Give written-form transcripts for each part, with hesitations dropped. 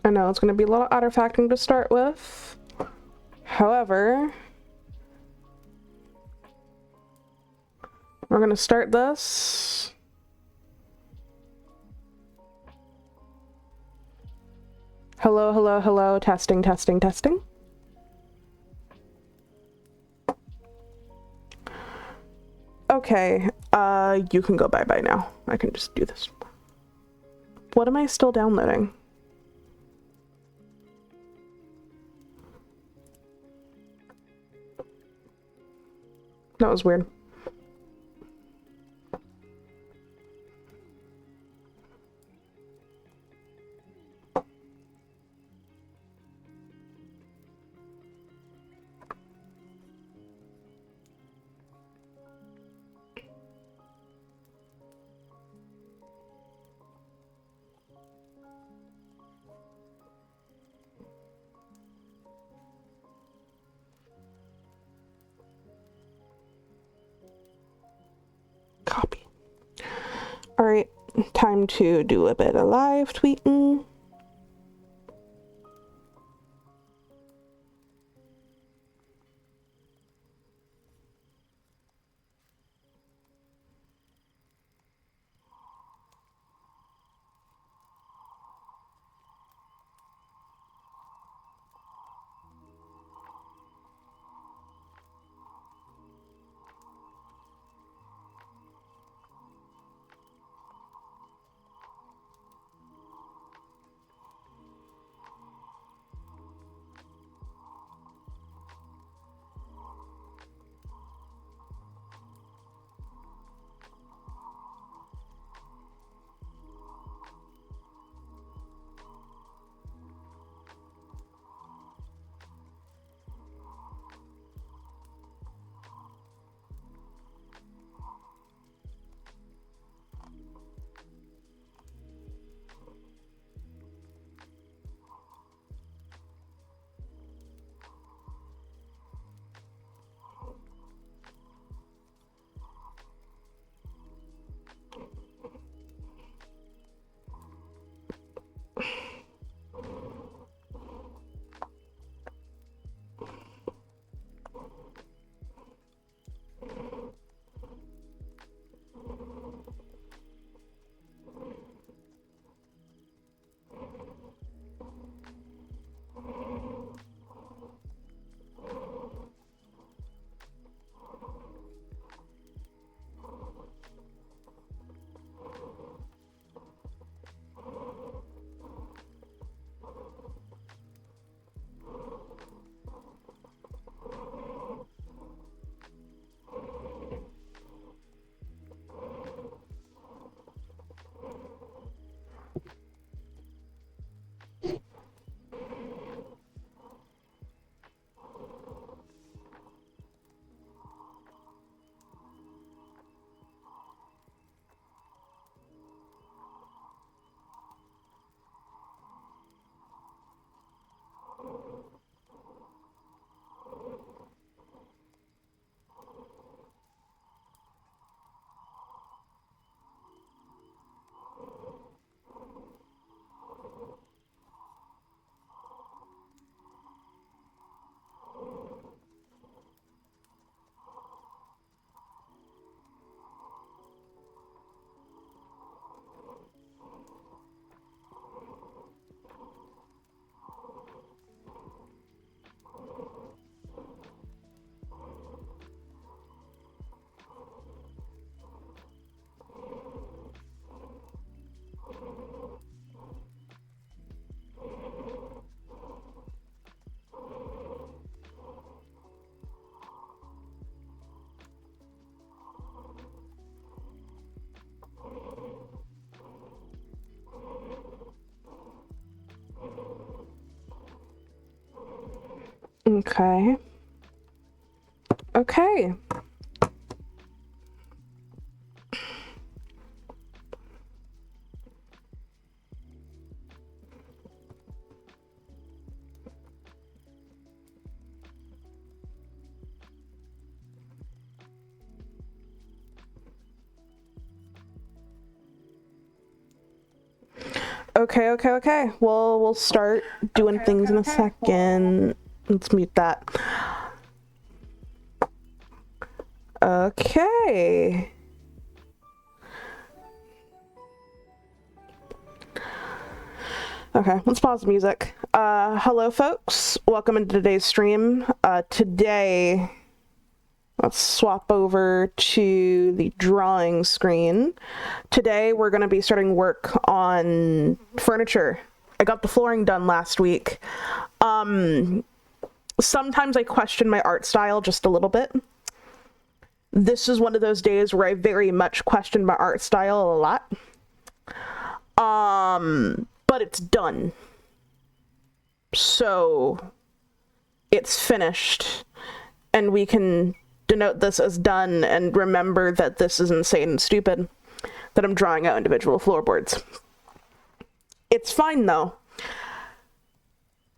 I know it's going to be a little artifacting to start with. However, we're going to start this. Hello, hello, hello. Testing, testing, testing. Okay, you can go bye-bye now. I can just do this. What am I still downloading? That was weird. Copy. All right, time to do a bit of live tweeting. Okay. Okay. Okay. Well, we'll start doing things in a second. Let's mute that. Okay. Okay, let's pause the music. Hello folks, welcome into today's stream. Today, let's swap over to the drawing screen. Today we're going to be starting work on furniture. I got the flooring done last week. Sometimes I question my art style just a little bit. This is one of those days where I very much question my art style a lot. But it's done. So it's finished, and we can denote this as done and remember that this is insane and stupid, that I'm drawing out individual floorboards. It's fine though.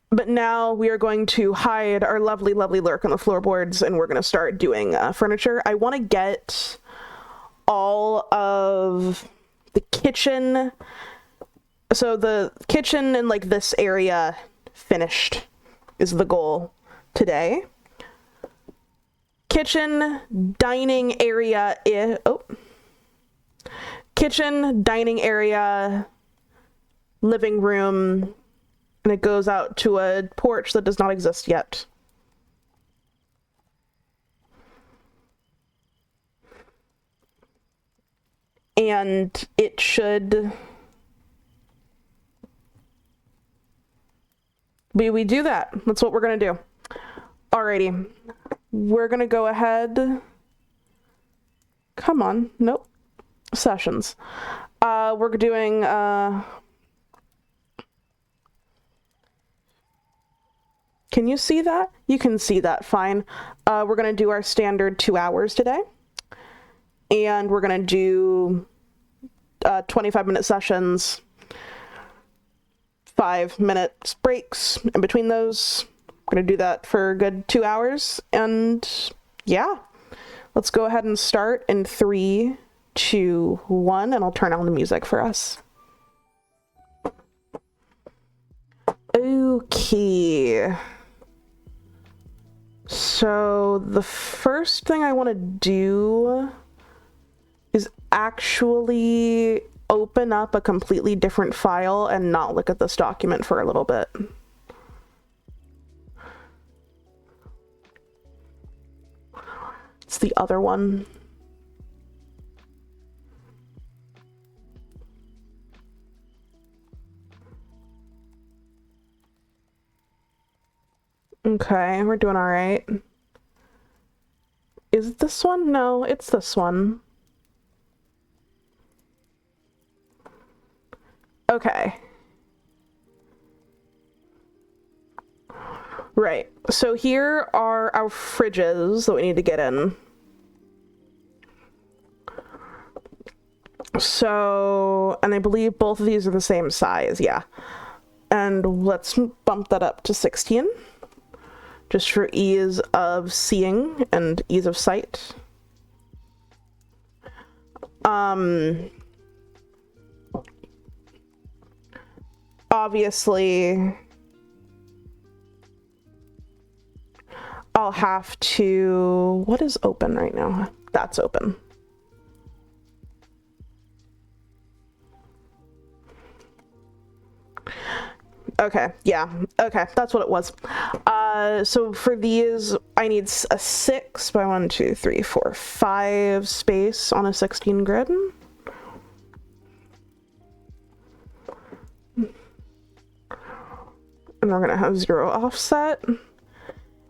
But now we are going to hide our lovely lurk on the floorboards, and we're going to start doing furniture. I want to get all of the kitchen, so the kitchen and like this area finished is the goal today. Kitchen, dining area, kitchen, dining area, living room, and it goes out to a porch that does not exist yet. And it should... we do that. That's what we're going to do. Alrighty. We're going to go ahead... Come on. Nope. Sessions. We're doing... Can you see that? You can see that fine. We're going to do our standard 2 hours today. And we're going to do 25-minute sessions, 5-minute breaks in between those. We're going to do that for a good 2 hours. And yeah, let's go ahead and start in 3, 2, 1, and I'll turn on the music for us. Okay. So the first thing I want to do is actually open up a completely different file and not look at this document for a little bit. It's the other one. Okay, we're doing all right. Is it this one? No, it's this one. Okay. Right, so here are our fridges that we need to get in. So, and I believe both of these are the same size, yeah. And let's bump that up to 16. Just for ease of seeing and ease of sight. Obviously, I'll have to... What is open right now? That's open. Okay, yeah, okay, that's what it was. So for these, I need a 6 by 1, 2, 3, 4, 5 space on a 16 grid. And we're gonna have 0 offset.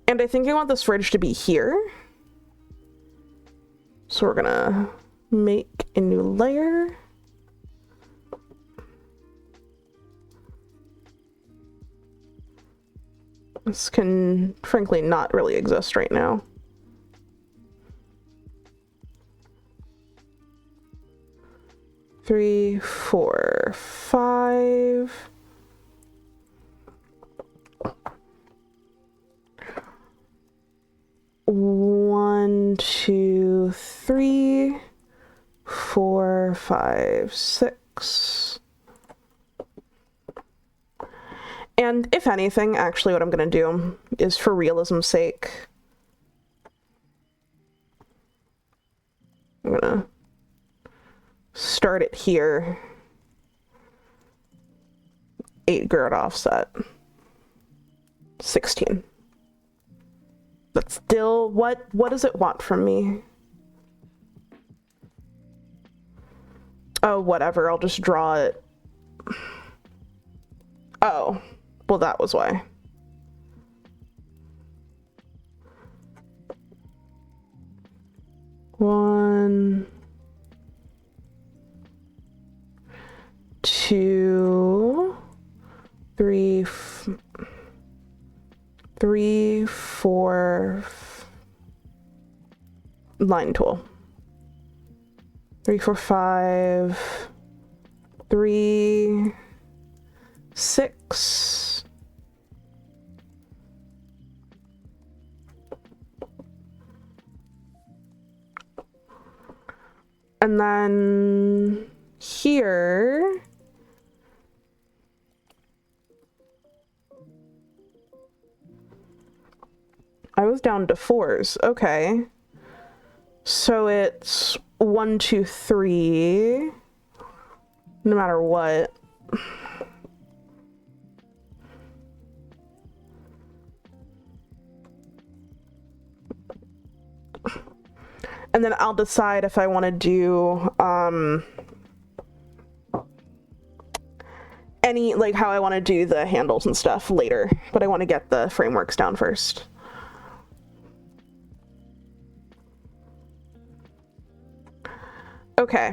And I think I want this fridge to be here. So we're gonna make a new layer. This can, frankly, not really exist right now. Three, 4, 5. One, 2, 3, 4, 5, 6. And if anything, actually what I'm going to do is, for realism's sake, I'm going to start it here. 8 girth offset. 16. But still, what does it want from me? Oh, whatever, I'll just draw it. Oh, well, that was why. One, two, three, four, line tool. 3, 4, 5, 3, 6. And then here, I was down to 4s. Okay. So it's 1, 2, 3, no matter what. And then I'll decide if I want to do any, like, how I want to do the handles and stuff later, but I want to get the frameworks down first. Okay.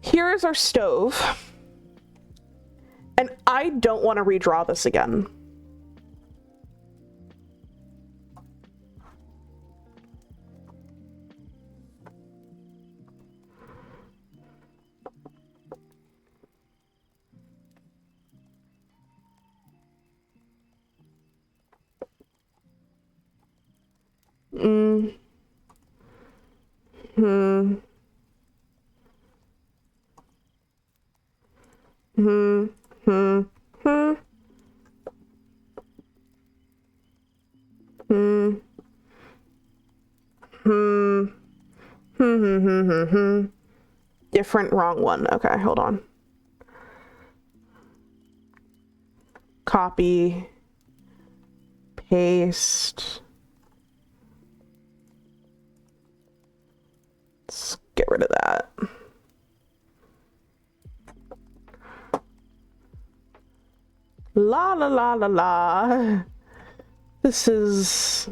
Here's our stove. And I don't want to redraw this again. Different, wrong one. Okay, hold on. Copy, paste. Let's get rid of that. La la la la la. This is...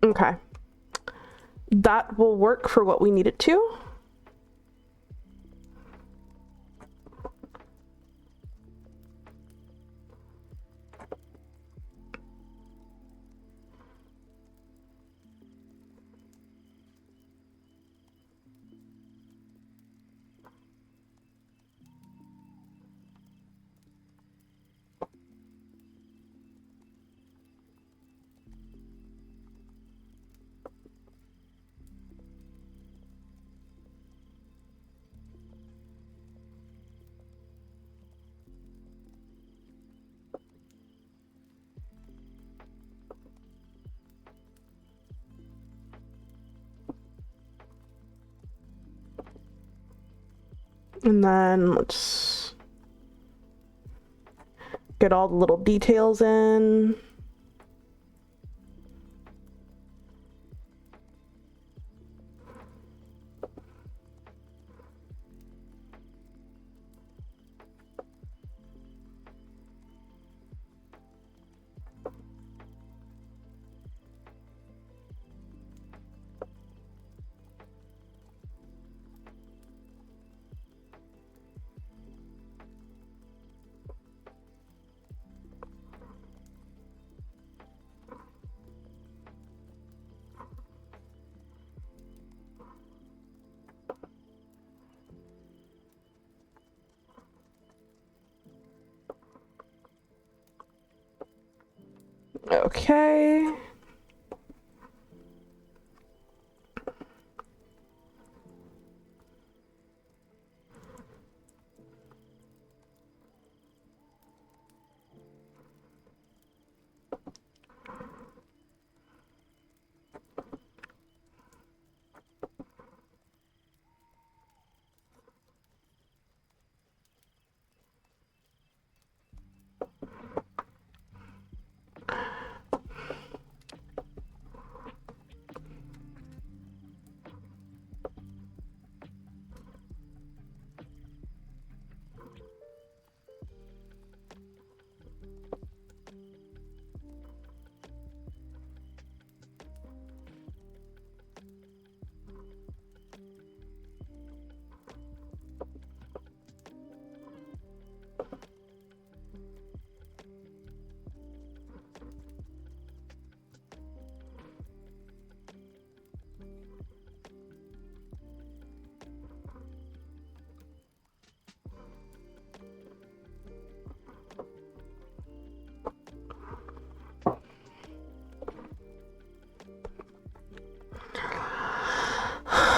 Okay. That will work for what we need it to. And then let's get all the little details in. Okay.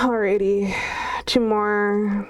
Alrighty, 2 more.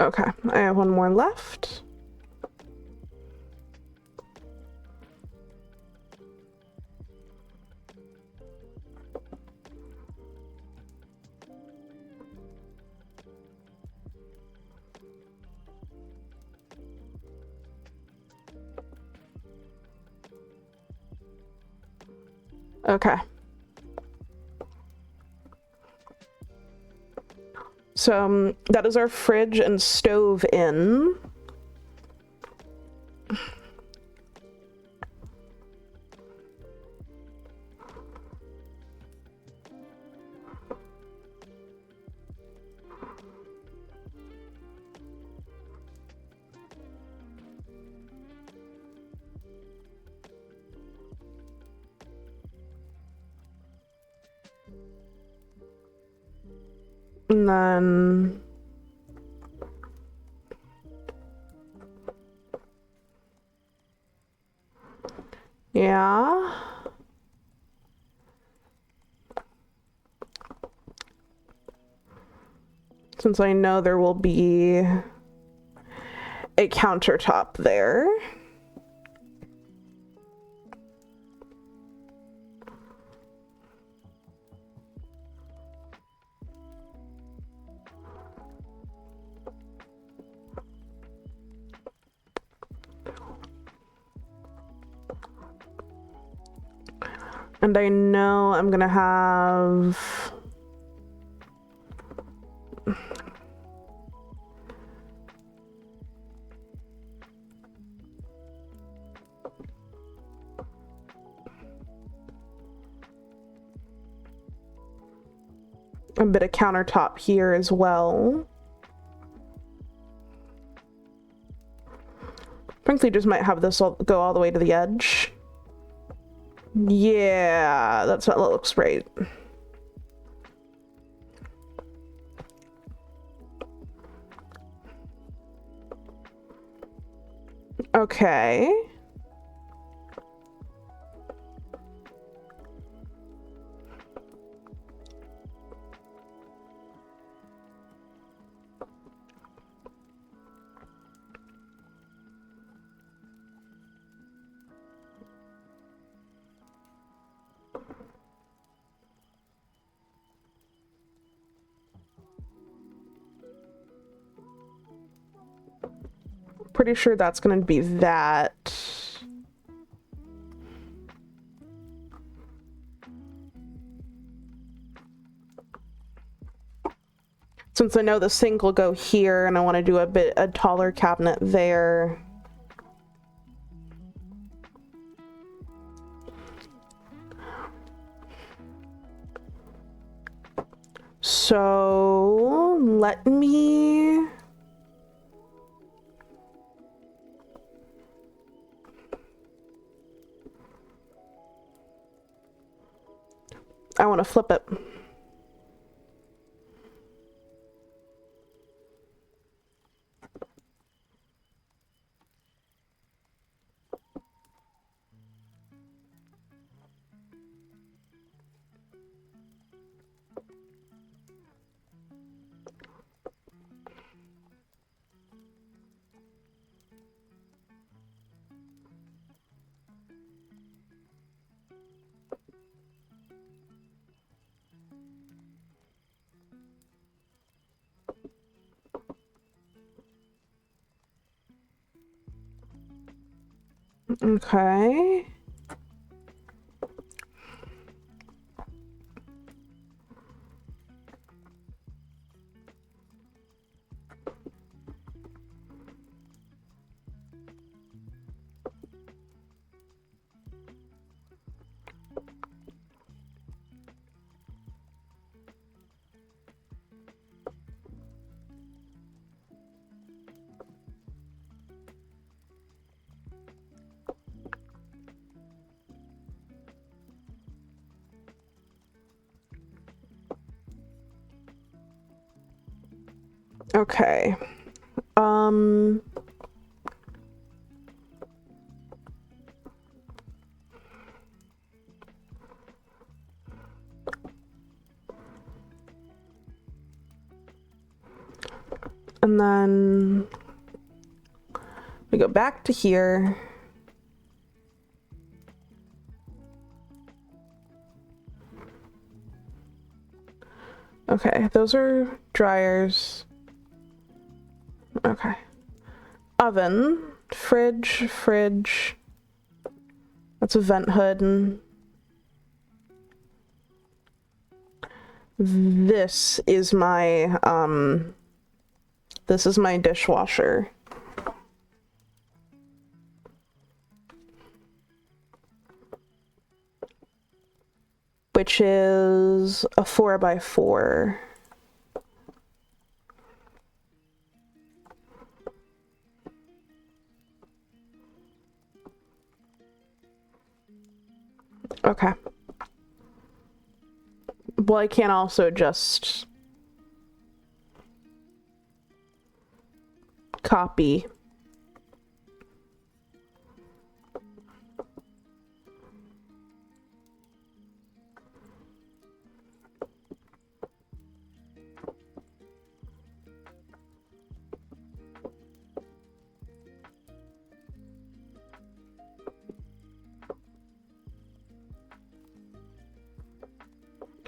Okay, I have 1 more left. Okay. So that is our fridge and stove in. And then yeah. Since I know there will be a countertop there. And I know I'm gonna have a bit of countertop here as well. Frankly, just might have this go all the way to the edge. Yeah, that's what looks right. Okay. Pretty sure that's going to be that. Since I know the sink will go here and I want to do a taller cabinet there. So let me... I want to flip it. Okay. Okay. And then we go back to here. Okay, those are dryers. Okay. Oven, fridge. That's a vent hood. And this is my dishwasher. Which is a 4x4. Okay. Well, I can also just copy.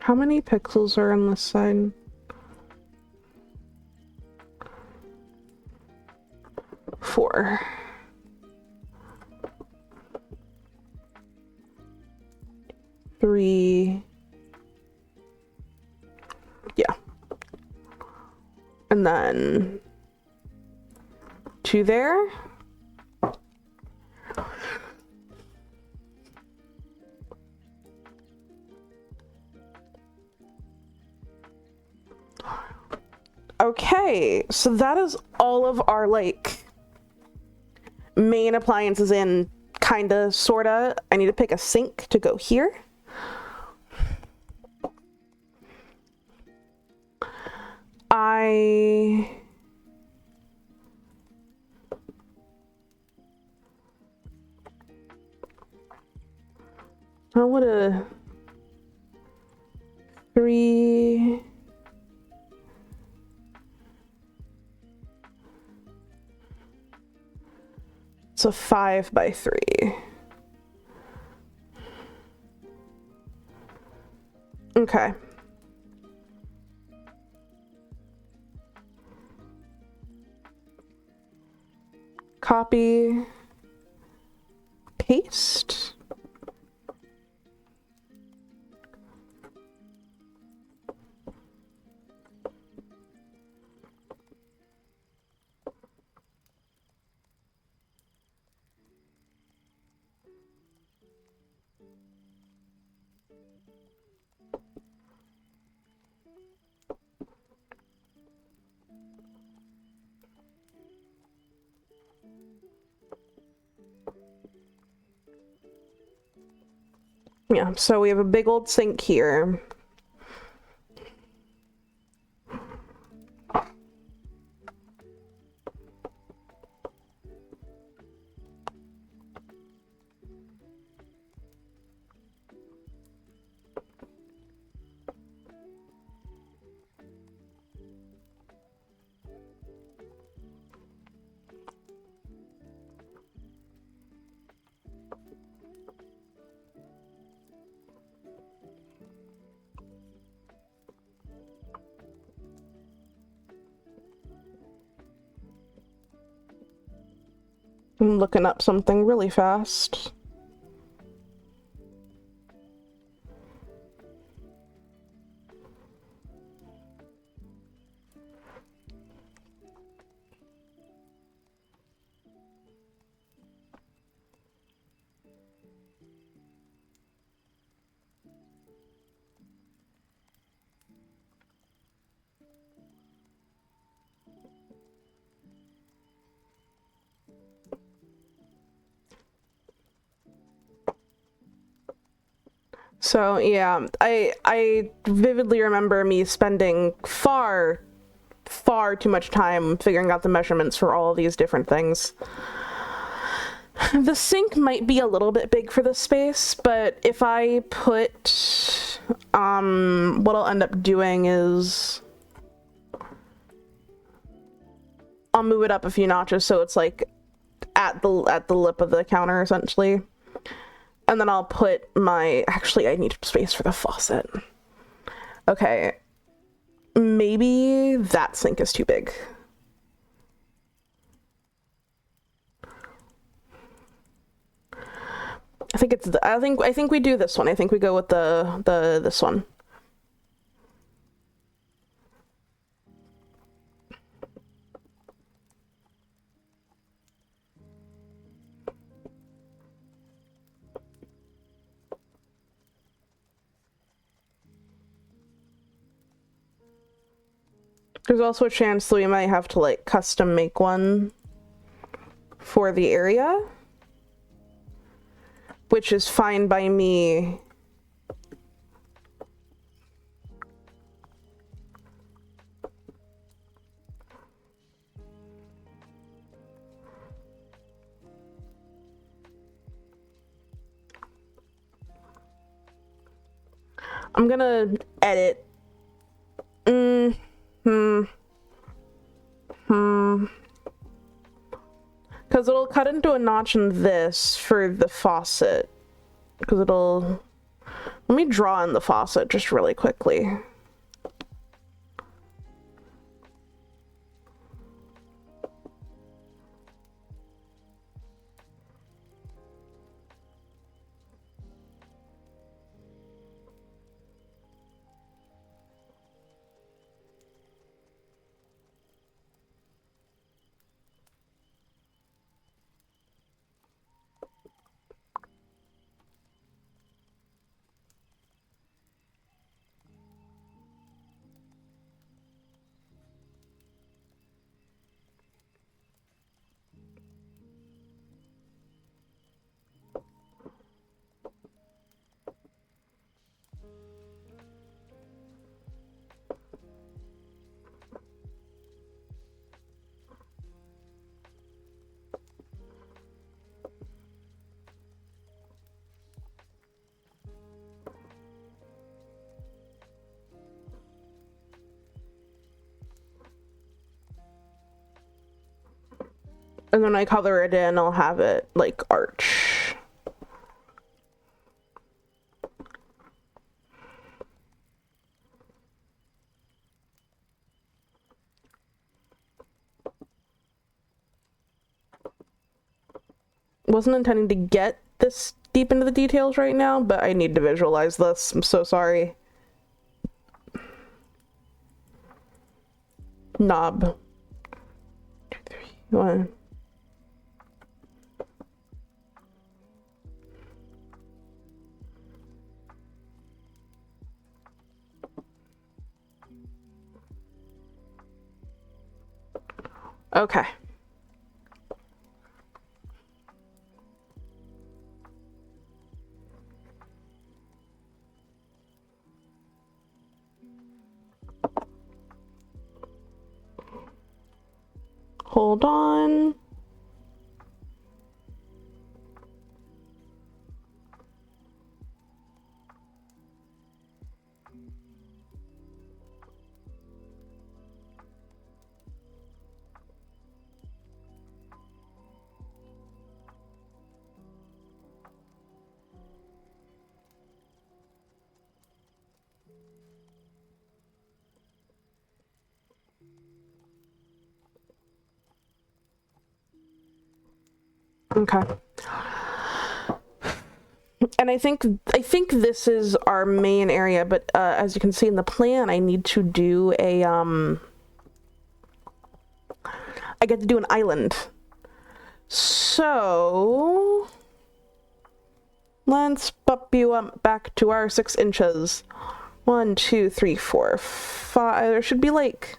How many pixels are on this side? 4. Three. Yeah. And then 2 there. Okay, so that is all of our like main appliances in, kinda, sorta. I need to pick a sink to go here. I would a 3. It's a 5x3. Okay. Copy. Paste. Yeah, so we have a big old sink here. I'm looking up something really fast. So yeah, I vividly remember me spending far too much time figuring out the measurements for all of these different things. The sink might be a little bit big for this space, but if I put, what I'll end up doing is I'll move it up a few notches so it's like at the lip of the counter essentially. And then I'll put my, actually I need space for the faucet. Okay, maybe that sink is too big. I think we do this one. I think we go with this one. There's also a chance that we might have to like custom make one for the area, which is fine by me. I'm gonna edit. Because it'll cut into a notch in this for the faucet. Because it'll... Let me draw in the faucet just really quickly. And then I color it in, I'll have it like arch. Wasn't intending to get this deep into the details right now, but I need to visualize this. I'm so sorry. Knob. 2, 3, 1. Okay. Hold on. Okay. And I think this is our main area, but as you can see in the plan, I need to do a I get to do an island. So let's bump you up back to our 6 inches. 1, 2, 3, 4, 5. There should be like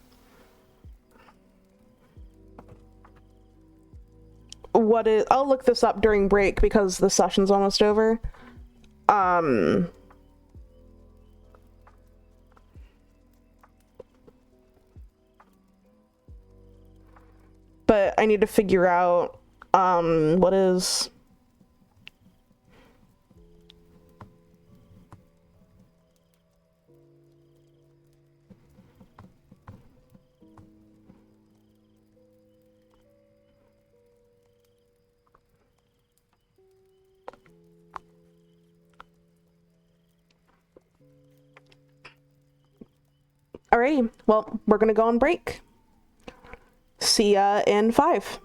what is, I'll look this up during break because the session's almost over. But I need to figure out what is Alrighty, well, we're gonna go on break. See ya in 5.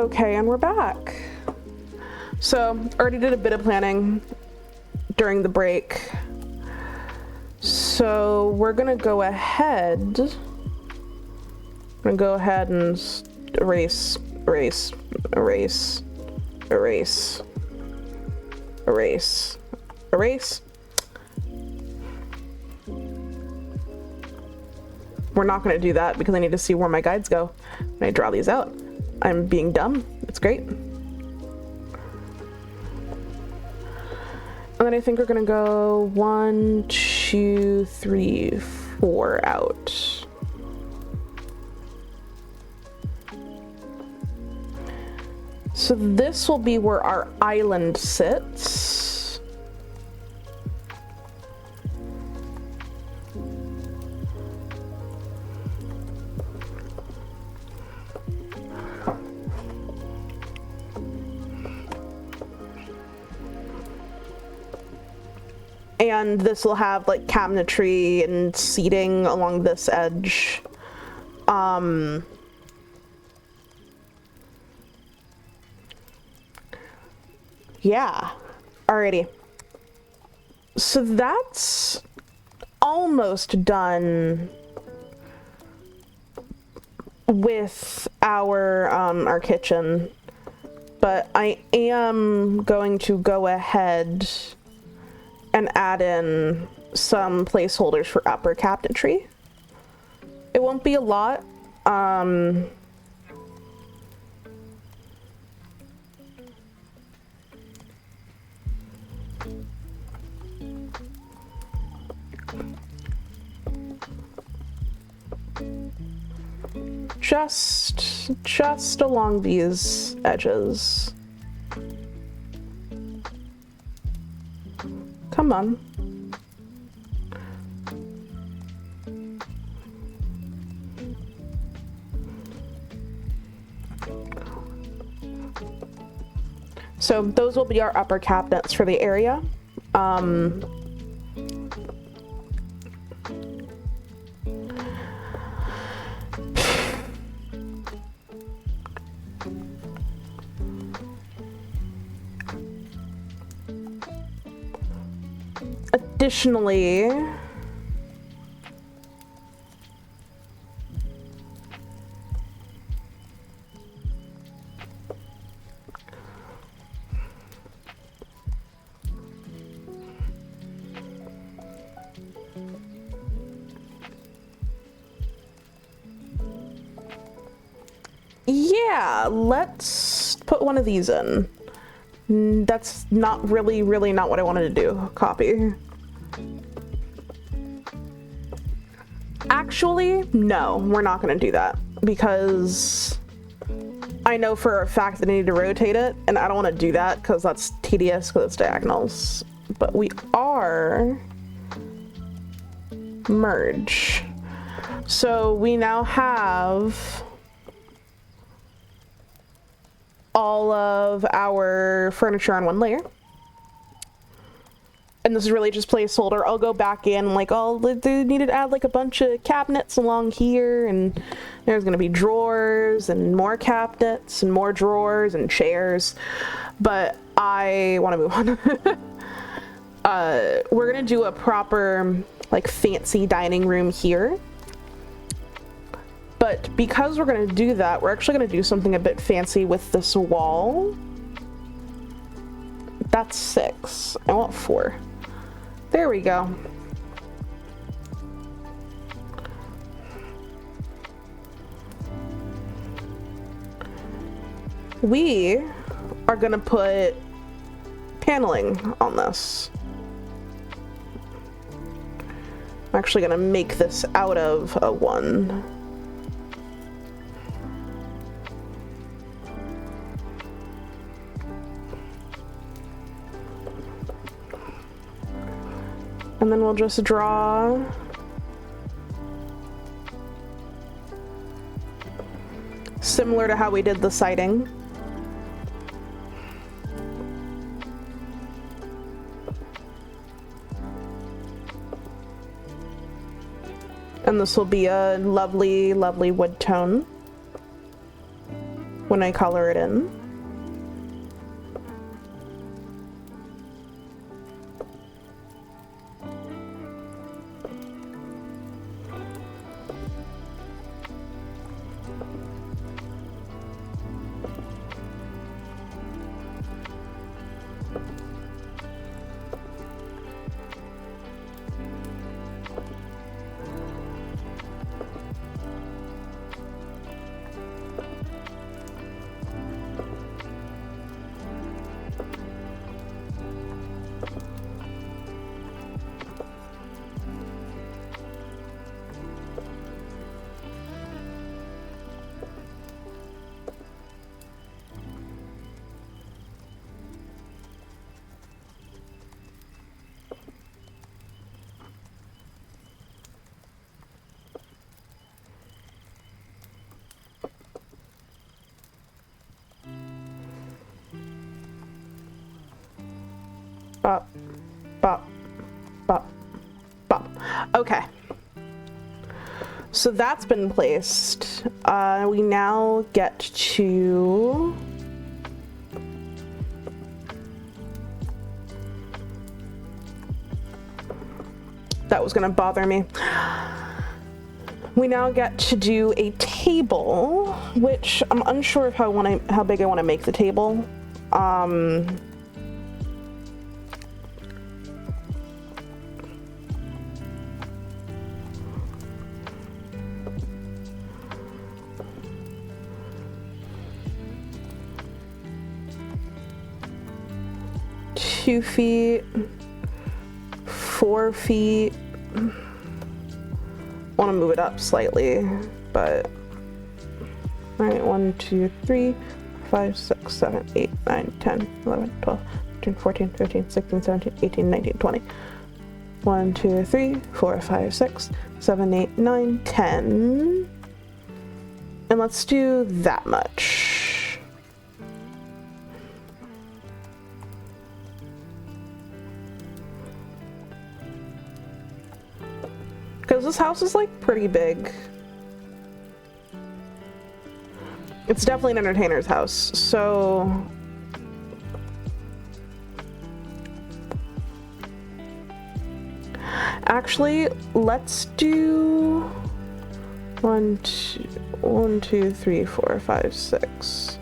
Okay, and we're back. So, already did a bit of planning during the break. So, we're gonna go ahead. I'm gonna go ahead and erase. We're not going to do that because I need to see where my guides go when I draw these out. I'm being dumb. It's great. And then I think we're going to go 1, 2, 3, 4 out. So this will be where our island sits. And this will have like cabinetry and seating along this edge. Yeah. Alrighty. So that's almost done with our kitchen, but I am going to go ahead and add in some placeholders for upper cabinetry. It won't be a lot. Just along these edges. Come on. So those will be our upper cabinets for the area. Additionally, yeah, let's put one of these in. That's not really not what I wanted to do. Copy. Actually, no, we're not going to do that because I know for a fact that I need to rotate it, and I don't want to do that because that's tedious because it's diagonals. But we are merge. So we now have all of our furniture on one layer. And this is really just placeholder. I'll go back in like, oh, they needed to add like a bunch of cabinets along here, and there's gonna be drawers and more cabinets and more drawers and chairs. But I want to move on. We're gonna do a proper like fancy dining room here. But because we're gonna do that, we're actually gonna do something a bit fancy with this wall. That's 6. I want 4. There we go. We are gonna put paneling on this. I'm actually gonna make this out of a 1. And then we'll just draw similar to how we did the siding. And this will be a lovely, lovely wood tone. when I color it in. Bop, bop, bop, bop. Okay. So that's been placed. We now get to... That was gonna bother me. We now get to do a table, which I'm unsure of how big I want to make the table. 2 feet, 4 feet. Want to move it up slightly, but all right, 1, 2, 3, 5, 6, 7, 8, 9, 10, 11, 12, 13, 14, 15, 16, 17, 18, 19, 20. 1, 2, 3, 4, 5, 6, 7, 8, 9, 10. And let's do that much. Because this house is like pretty big. It's definitely an entertainer's house, so actually let's do 1, 2, 3, 4, 5, 6.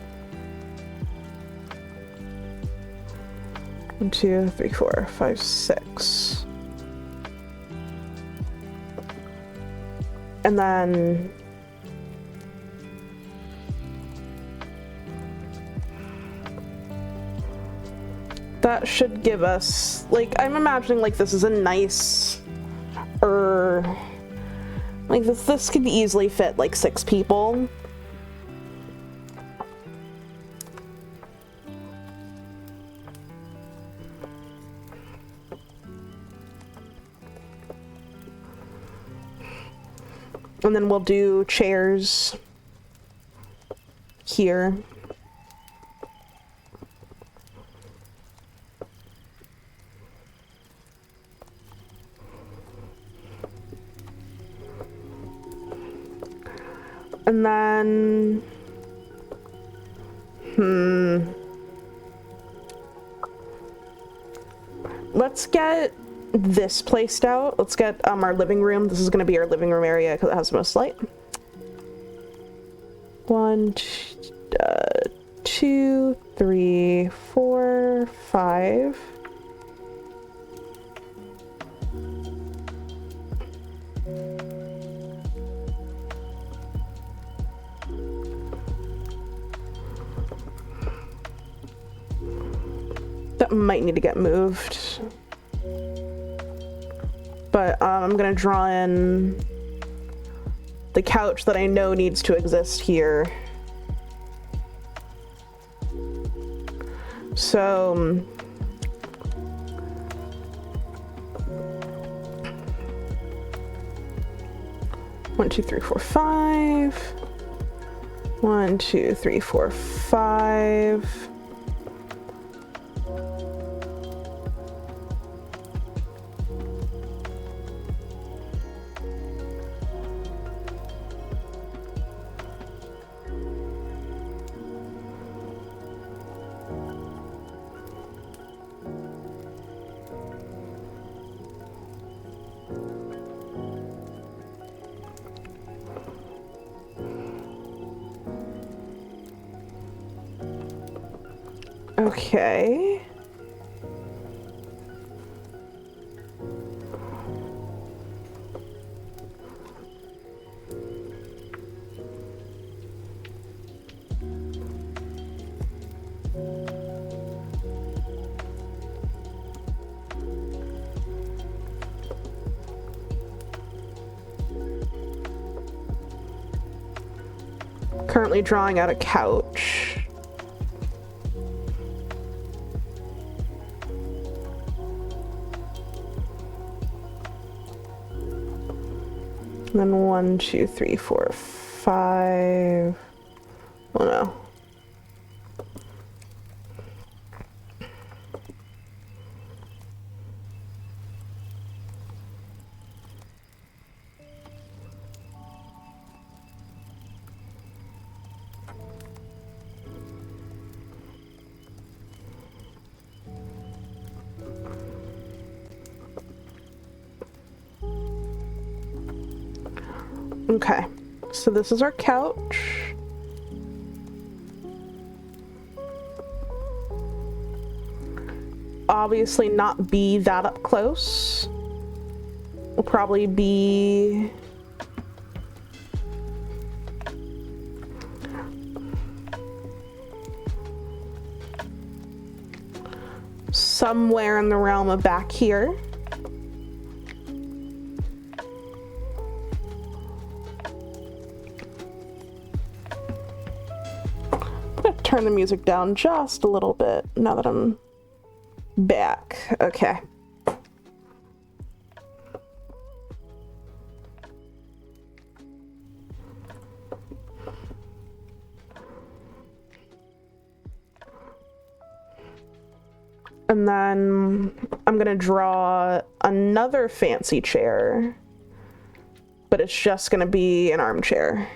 1, 2, 3, 4, 5, 6. And then that should give us, like, I'm imagining like this is a nice, like this could easily fit like 6 people. And then we'll do chairs here. And then, let's get this placed out. Let's get our living room. This is going to be our living room area because it has the most light. 1, 2, 3, 4, 5. That might need to get moved. But I'm gonna draw in the couch that I know needs to exist here. So one, 2, 3, 4, 5. 1, 2, 3, 4, 5. Okay. Currently drawing out a couch. And then 1, 2, 3, 4, 5. Oh no. Okay, so this is our couch. Obviously not be that up close. Will probably be somewhere in the realm of back here. Turn the music down just a little bit now that I'm back. Okay. And then I'm gonna draw another fancy chair, but it's just gonna be an armchair.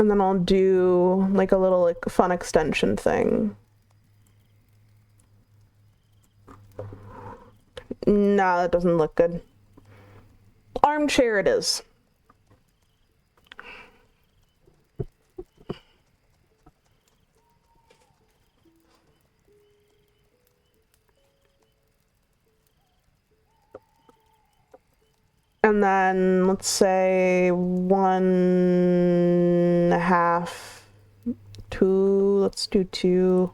And then I'll do like a little like fun extension thing. Nah, that doesn't look good. Armchair it is. And then let's say 1.5, 2, let's do 2.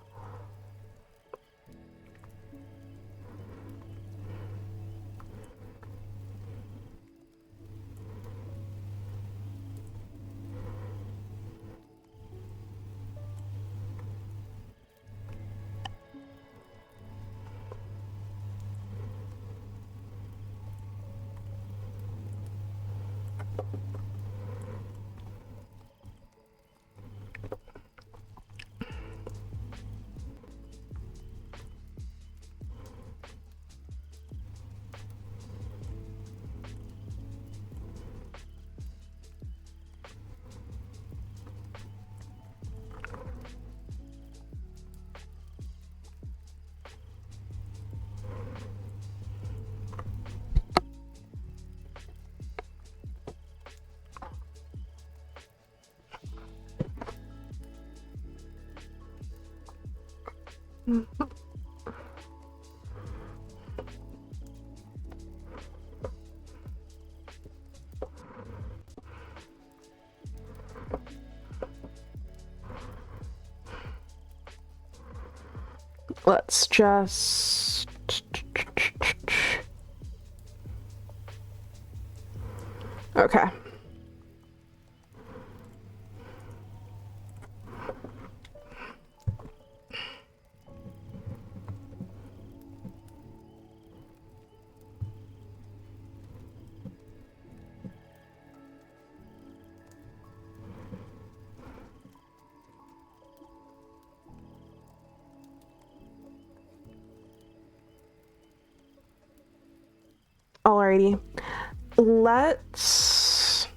Let's just... Okay. Alrighty. Let's...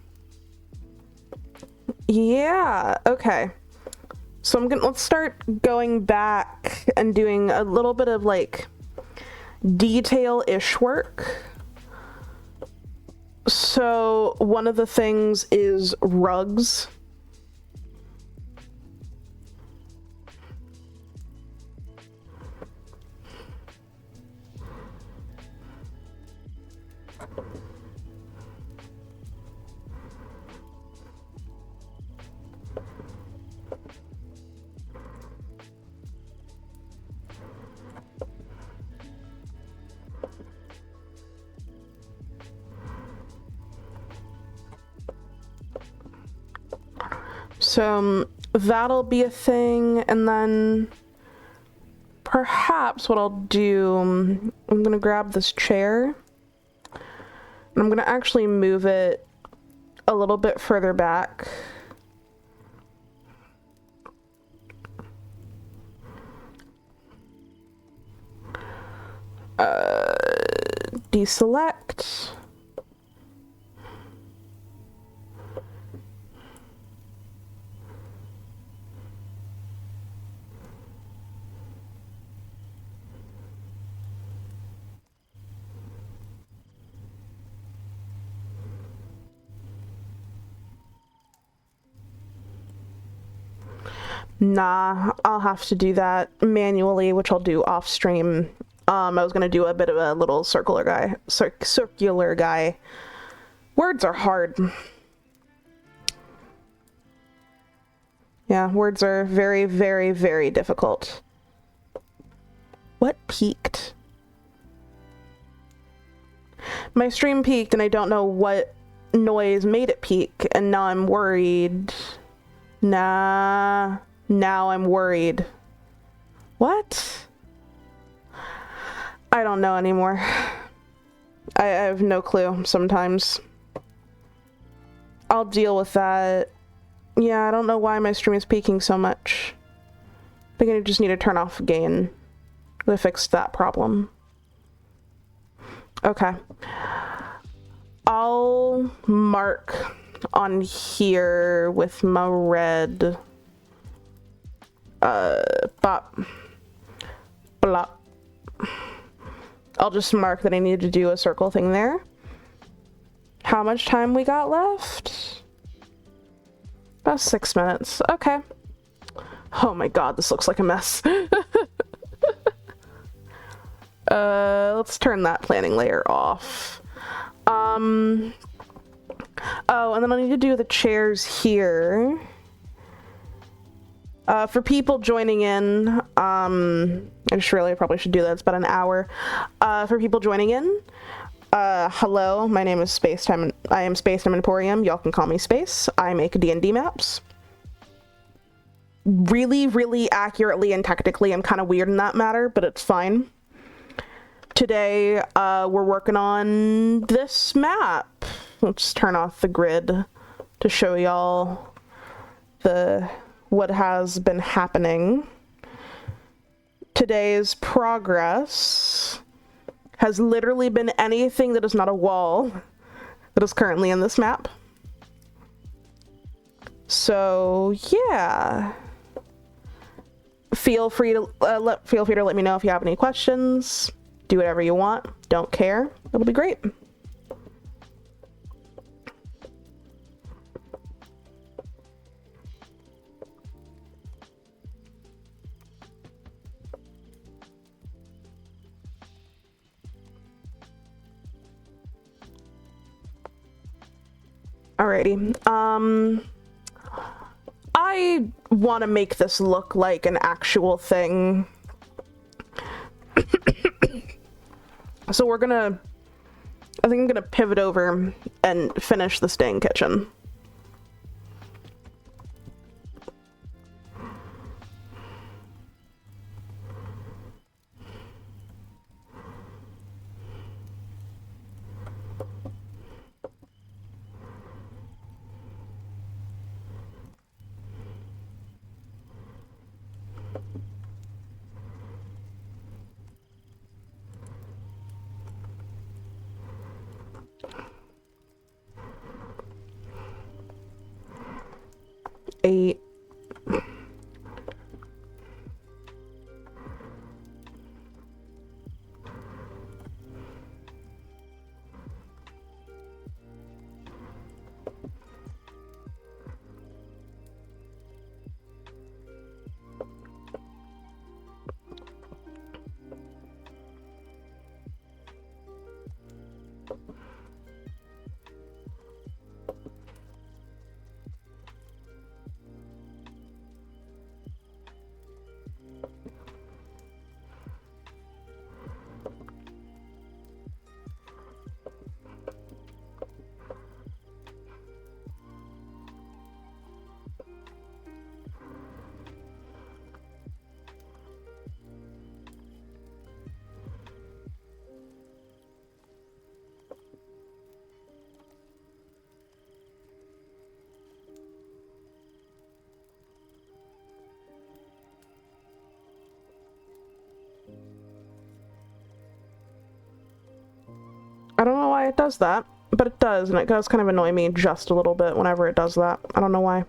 Yeah, okay. So let's start going back and doing a little bit of like detail-ish work. So one of the things is rugs. So that'll be a thing, and then perhaps what I'll do, I'm gonna grab this chair, and I'm gonna actually move it a little bit further back. Deselect. Nah, I'll have to do that manually, which I'll do off stream. I was gonna do a bit of a little circular guy. Words are hard. Yeah, words are very, very, very difficult. What peaked? My stream peaked and I don't know what noise made it peak, and now I'm worried. Nah, now I'm worried. What? I don't know anymore. I have no clue sometimes. I'll deal with that. Yeah, I don't know why my stream is peaking so much. I think I just need to turn off gain to fix that problem. Okay. I'll mark on here with my red bop blop. I'll just mark that I need to do a circle thing there. How much time we got left? About 6 minutes. Okay. Oh my god, this looks like a mess. Let's turn that planning layer off. Oh, and then I need to do the chairs here. For people joining in, I just really probably should do that. It's about an hour. For people joining in, hello, my name is Spacetime. I am Spacetime Emporium. Y'all can call me Space. I make D&D maps. Really, really accurately and technically, I'm kind of weird in that matter, but it's fine. Today, we're working on this map. Let's turn off the grid to show y'all what has been happening. Today's progress has literally been anything that is not a wall that is currently in this map. So yeah, feel free to let me know if you have any questions. Do whatever you want. Don't care. It'll be great. Alrighty. I want to make this look like an actual thing. So I think I'm gonna pivot over and finish the staying kitchen. 8. I don't know why it does that, but it does, and it does kind of annoy me just a little bit whenever it does that. I don't know why.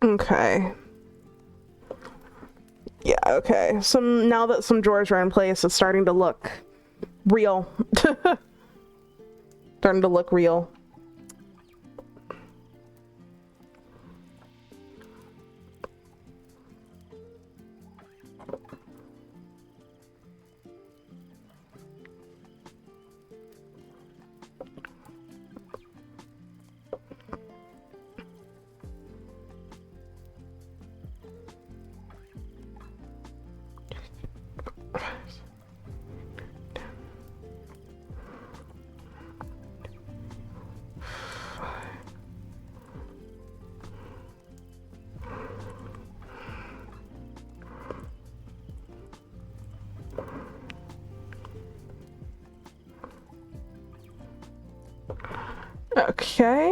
Okay. Yeah, okay. Now that some drawers are in place, it's starting to look real. Starting to look real. Okay.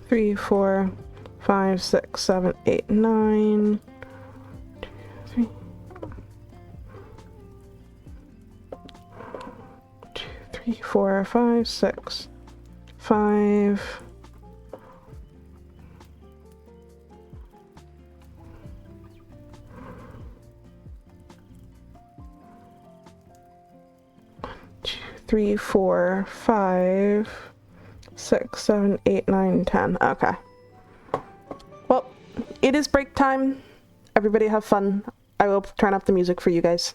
Three, 4, 5, 6, 7, 8, 9. 2, 3. 2, 3, 4, 5, 6, 5. 2, 3, 4, 5, 6, 7, 8, 9, 10. Okay. Well, it is break time. Everybody have fun. I will turn up the music for you guys.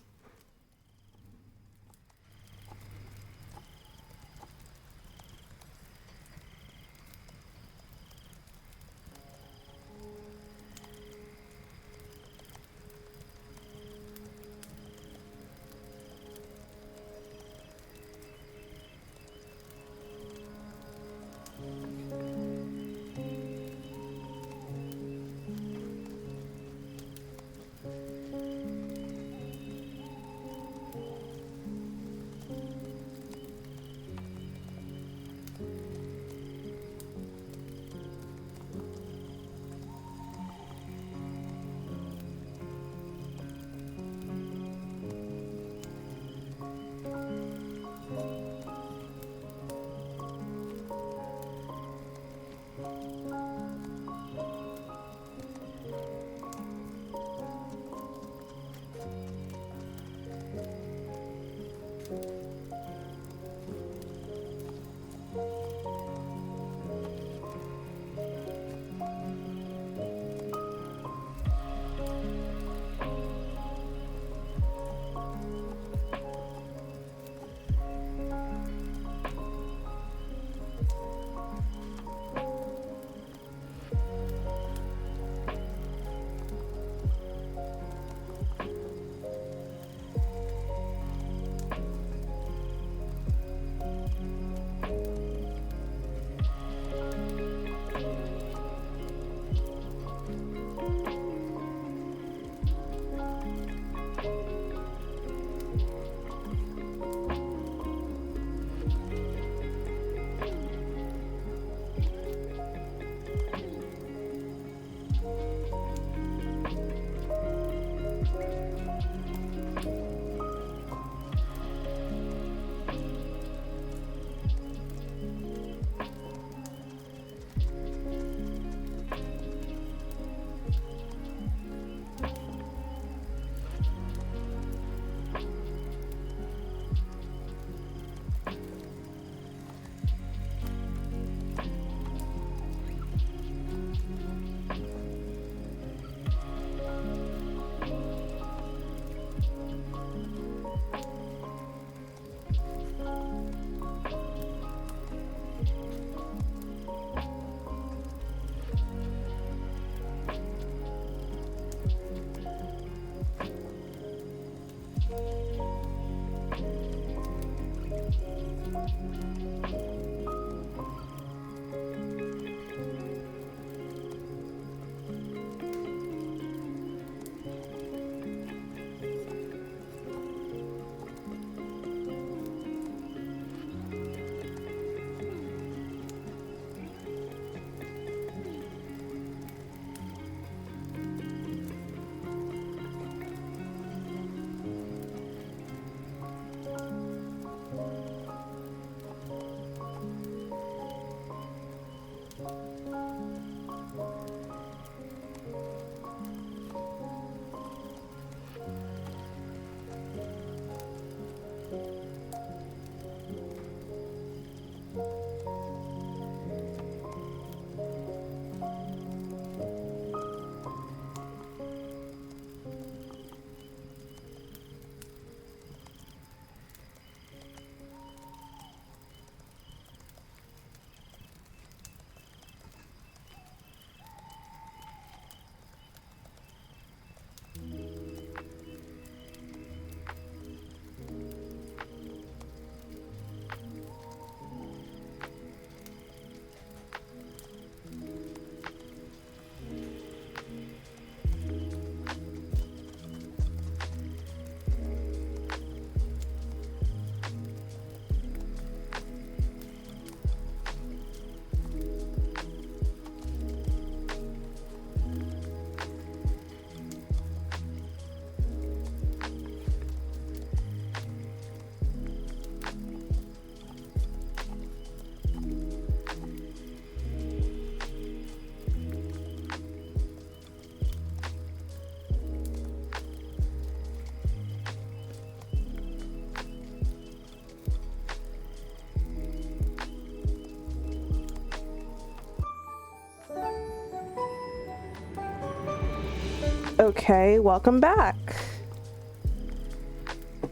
Okay, welcome back.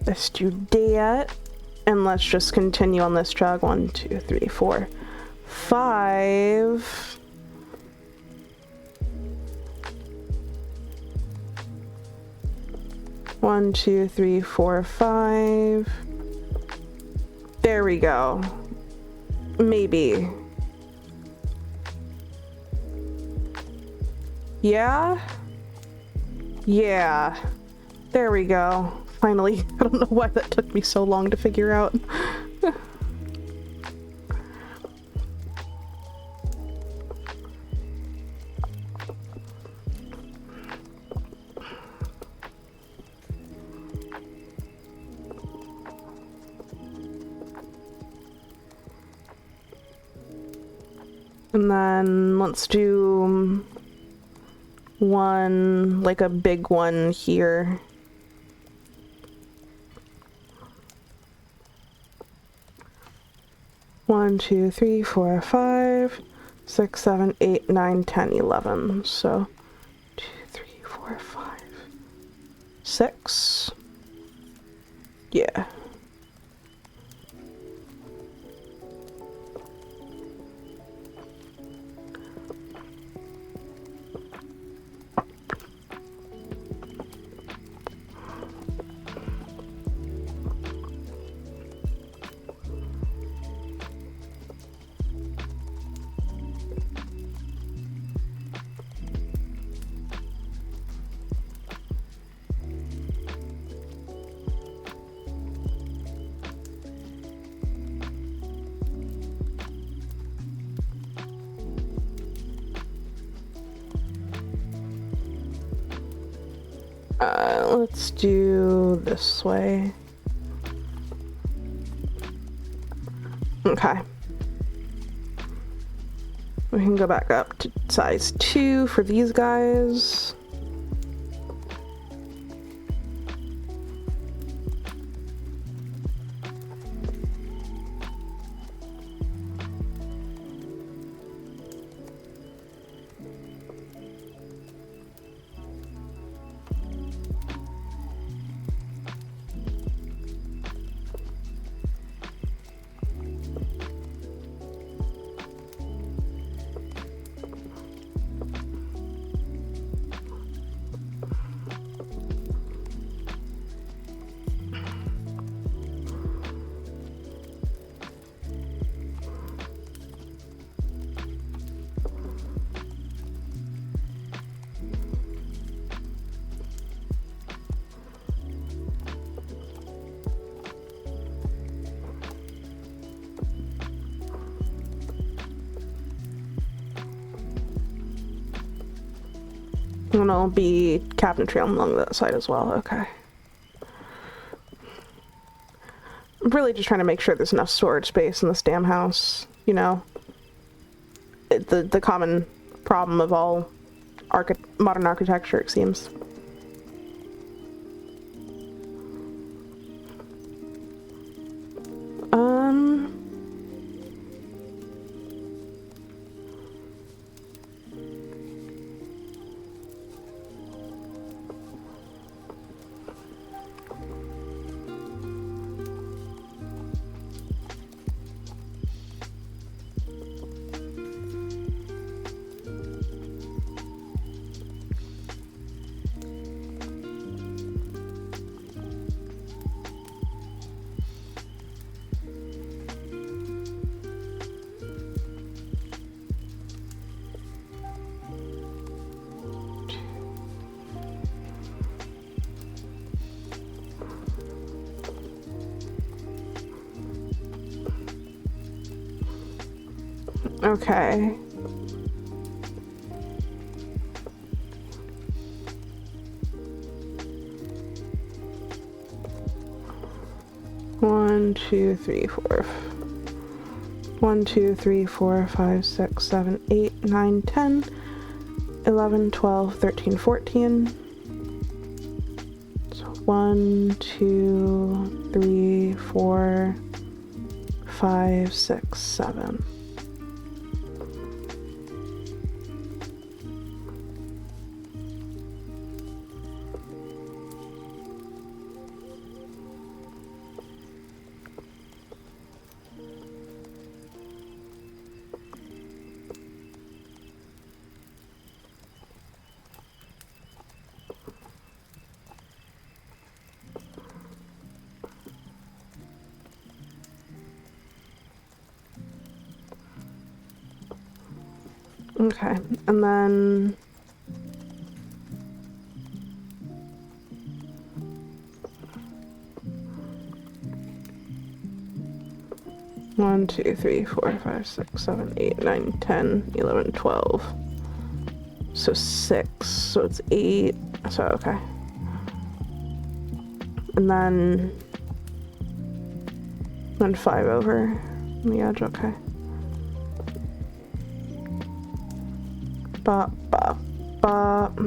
Let's do that. And let's just continue on this jog. 1, 2, 3, 4, 5. One, 2, 3, 4, 5. There we go. Maybe. Yeah? Yeah. There we go. Finally. I don't know why that took me so long to figure out. And then let's do one, like a big one here. One, 2, 3, 4, 5, 6, 7, 8, 9, 10, 11. So 2, 3, 4, 5, 6. Yeah. Let's do this way. Okay. We can go back up to size 2 for these guys. And there'll be cabinetry along that side as well. Okay. I'm really just trying to make sure there's enough storage space in this damn house, you know? The common problem of all modern architecture, it seems. Okay. One, two, three, four. 1, 2, 3, 4, 5, 6, 7, 8, 9, 10, 11, 12, 13, 14. So 1, 2, 3, 4, 5, 6, 7. Okay, and then one, 2, 3, 4, 5, 6, 7, 8, 9, 10, 11, 12. So 6, so it's 8. So okay. And then 5 over the edge, okay. Bop, bop, bop.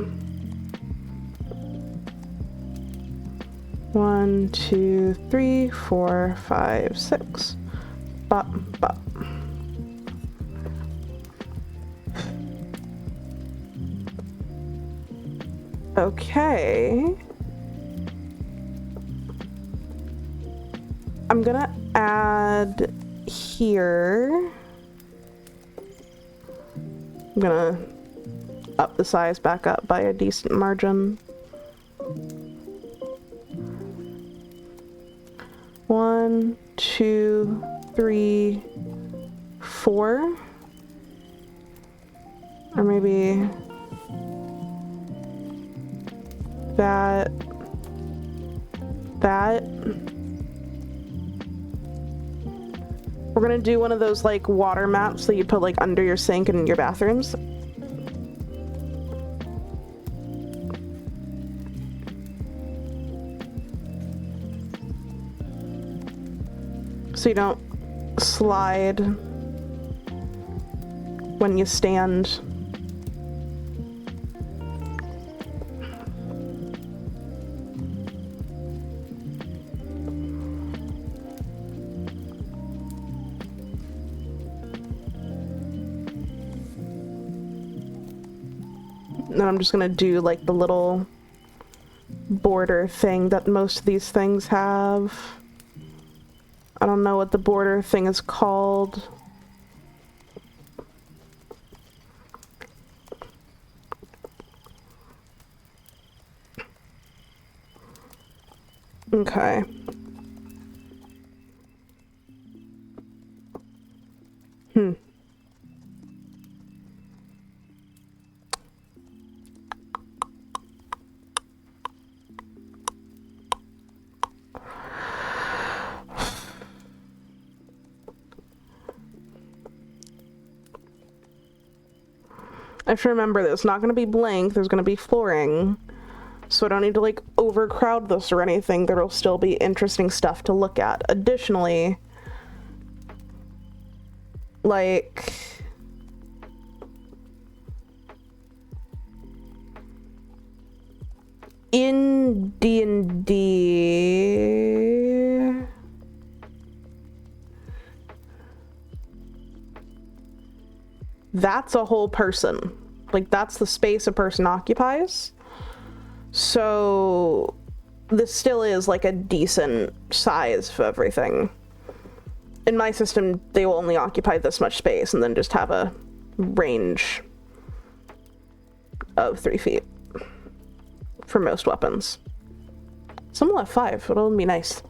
1, 2, 3, 4, 5, 6. Bop, bop. Okay. I'm gonna add here. I'm gonna up the size back up by a decent margin. 1, 2, 3, 4. Or maybe that. We're gonna do one of those like water maps that you put like under your sink and in your bathrooms. So you don't slide when you stand. Then I'm just gonna do like the little border thing that most of these things have. I don't know what the border thing is called. Okay. I have to remember that it's not going to be blank, there's going to be flooring. So I don't need to like overcrowd this or anything. There'll still be interesting stuff to look at. Additionally, like in D&D, that's a whole person. Like that's the space a person occupies. So this still is like a decent size for everything. In my system, they will only occupy this much space and then just have a range of 3 feet for most weapons. Some will have 5, it'll be nice.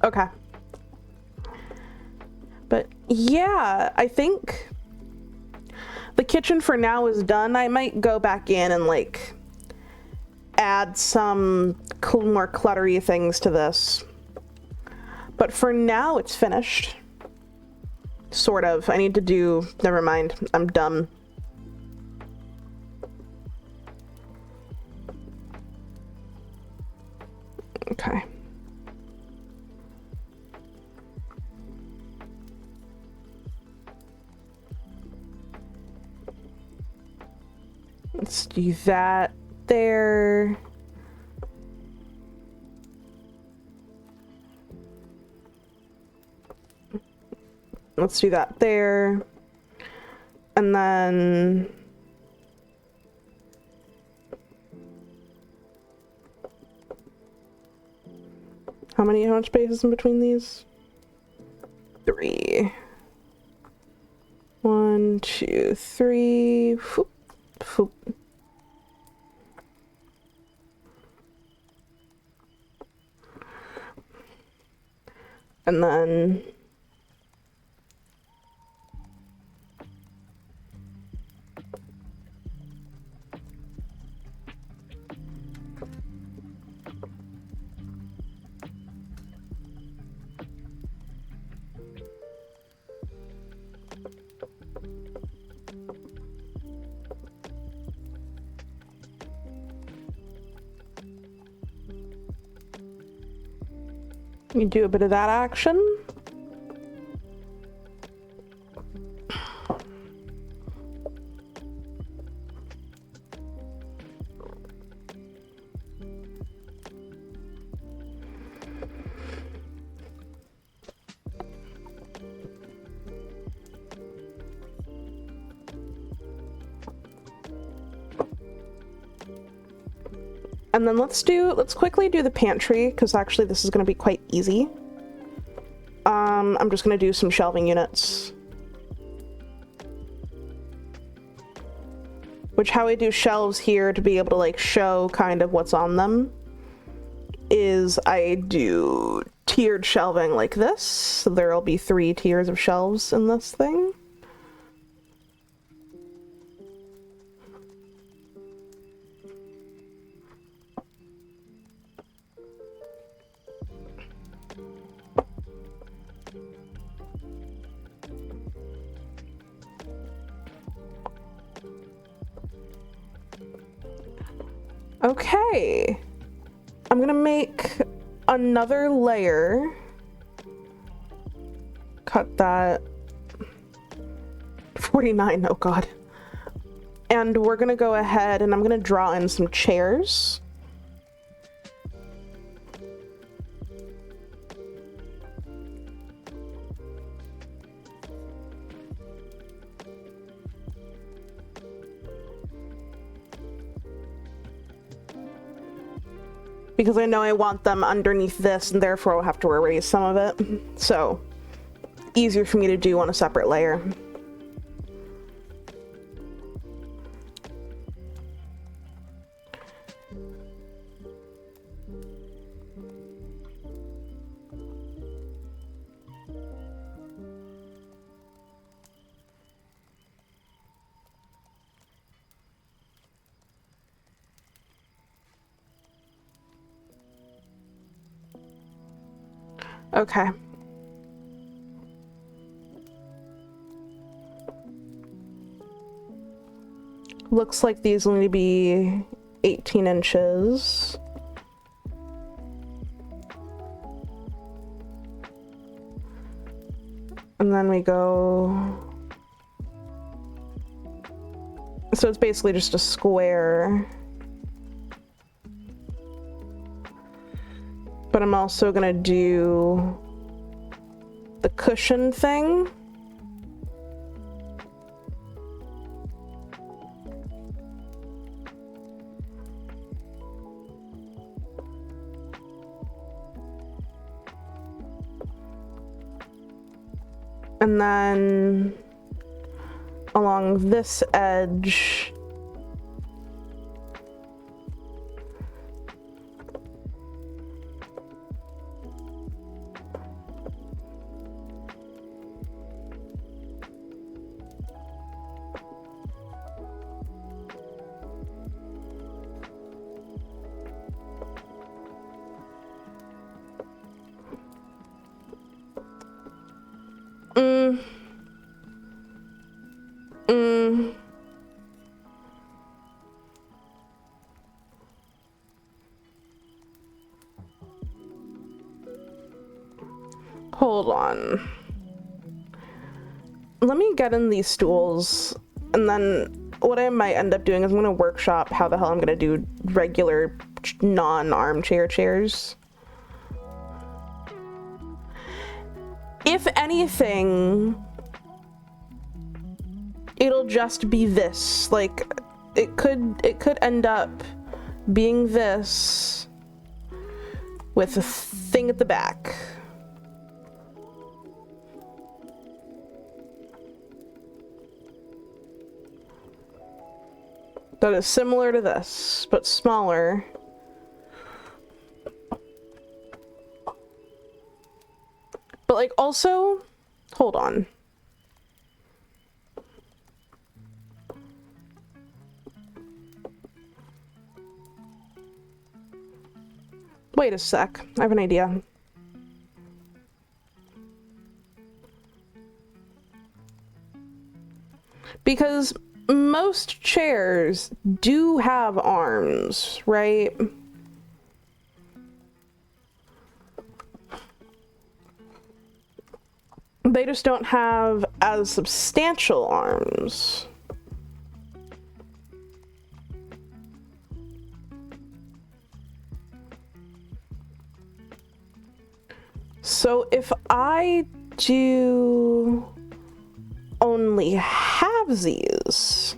Okay. But yeah, I think the kitchen for now is done. I might go back in and like add some more cluttery things to this. But for now, it's finished. Sort of. I need to do... Never mind. I'm dumb. Okay. Let's do that there. Let's do that there. And then... How much space is in between these? 3. 1, 2, 3. Foop, foop. And then... You do a bit of that action. And then let's quickly do the pantry, because actually this is going to be quite easy. I'm just going to do some shelving units. Which, how I do shelves here to be able to like show kind of what's on them is I do tiered shelving like this. So there'll be 3 tiers of shelves in this thing. Okay, I'm gonna make another layer. Cut that. 49, oh god. And we're gonna go ahead and I'm gonna draw in some chairs. because I know I want them underneath this, and therefore I'll have to erase some of it. So, easier for me to do on a separate layer. Okay. Looks like these will need to be 18 inches. And then we go... So it's basically just a square. But I'm also gonna do the cushion thing. And then along this edge, hold on. Let me get in these stools, and then what I might end up doing is I'm gonna workshop how the hell I'm gonna do regular non-armchair chairs. If anything, it'll just be this. Like, it could end up being this with a thing at the back. That is similar to this, but smaller. But like also, hold on. Wait a sec, I have an idea. Because most chairs do have arms, right? They just don't have as substantial arms. So if I do only halvesies,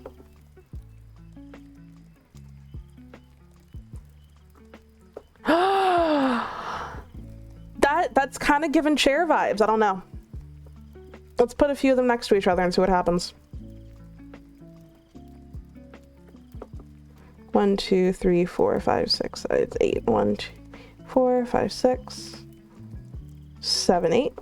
that's kind of giving chair vibes. I don't know. Let's put a few of them next to each other and see what happens. 1, 2, 3, 4, 5, 6. It's 8. 1, 2, 4, 5, 6, 7, 8.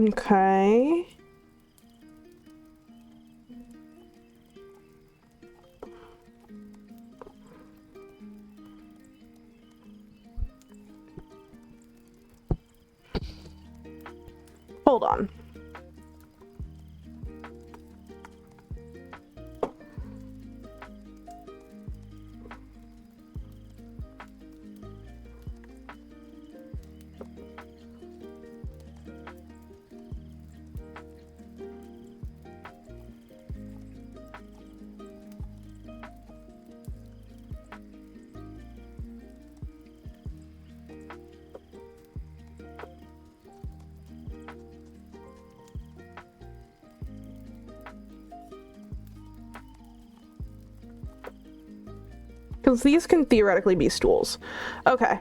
Okay. Hold on. Because these can theoretically be stools. Okay.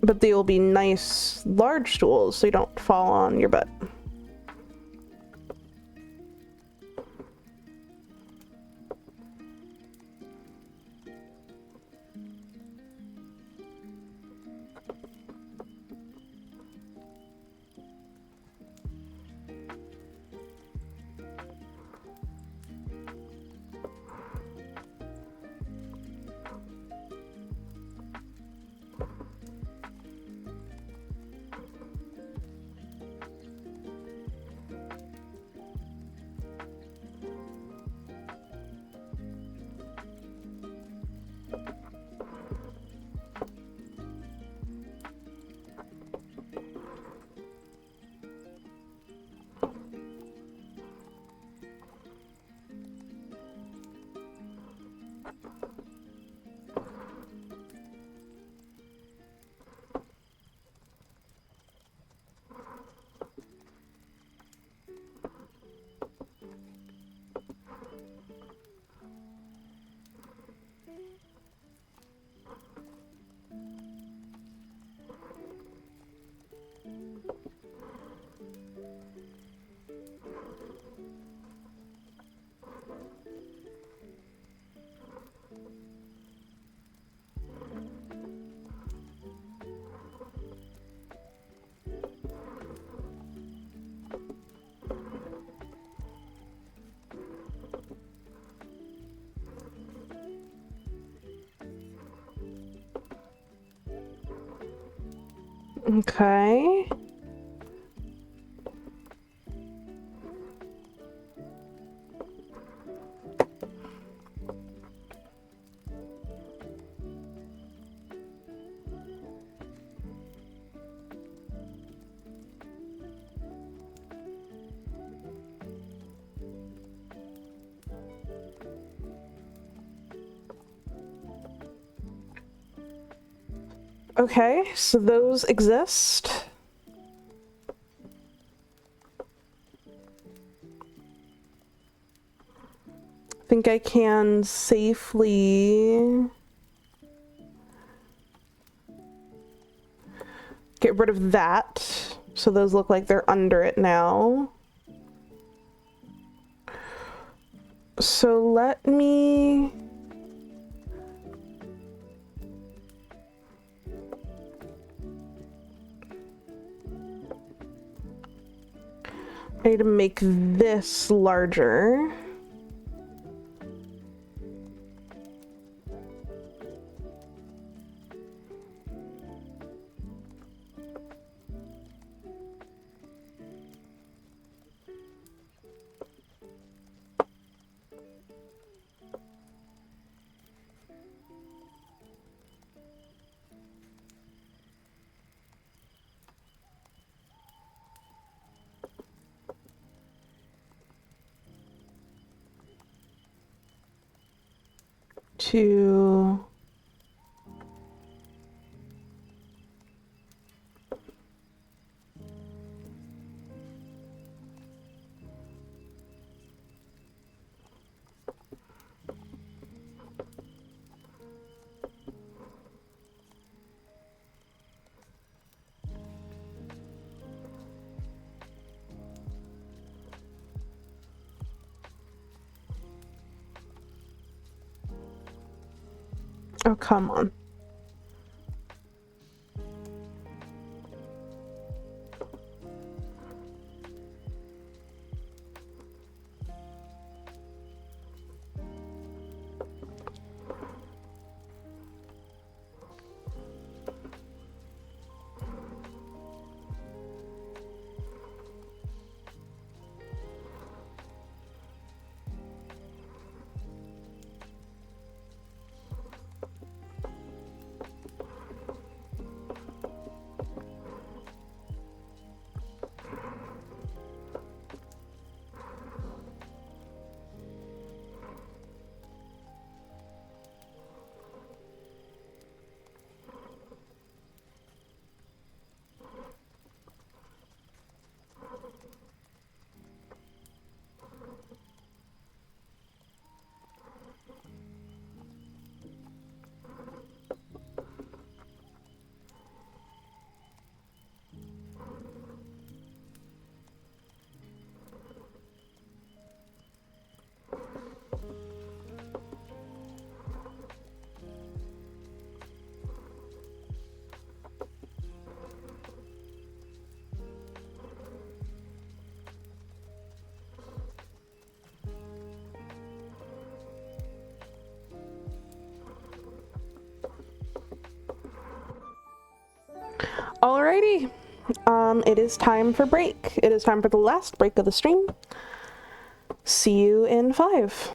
But they will be nice, large stools so you don't fall on your butt. Okay. Okay, so those exist. I think I can safely get rid of that. So those look like they're under it now. So let me... I need to make this larger. To oh, come on. Alrighty. It is time for break. It is time for the last break of the stream. See you in 5.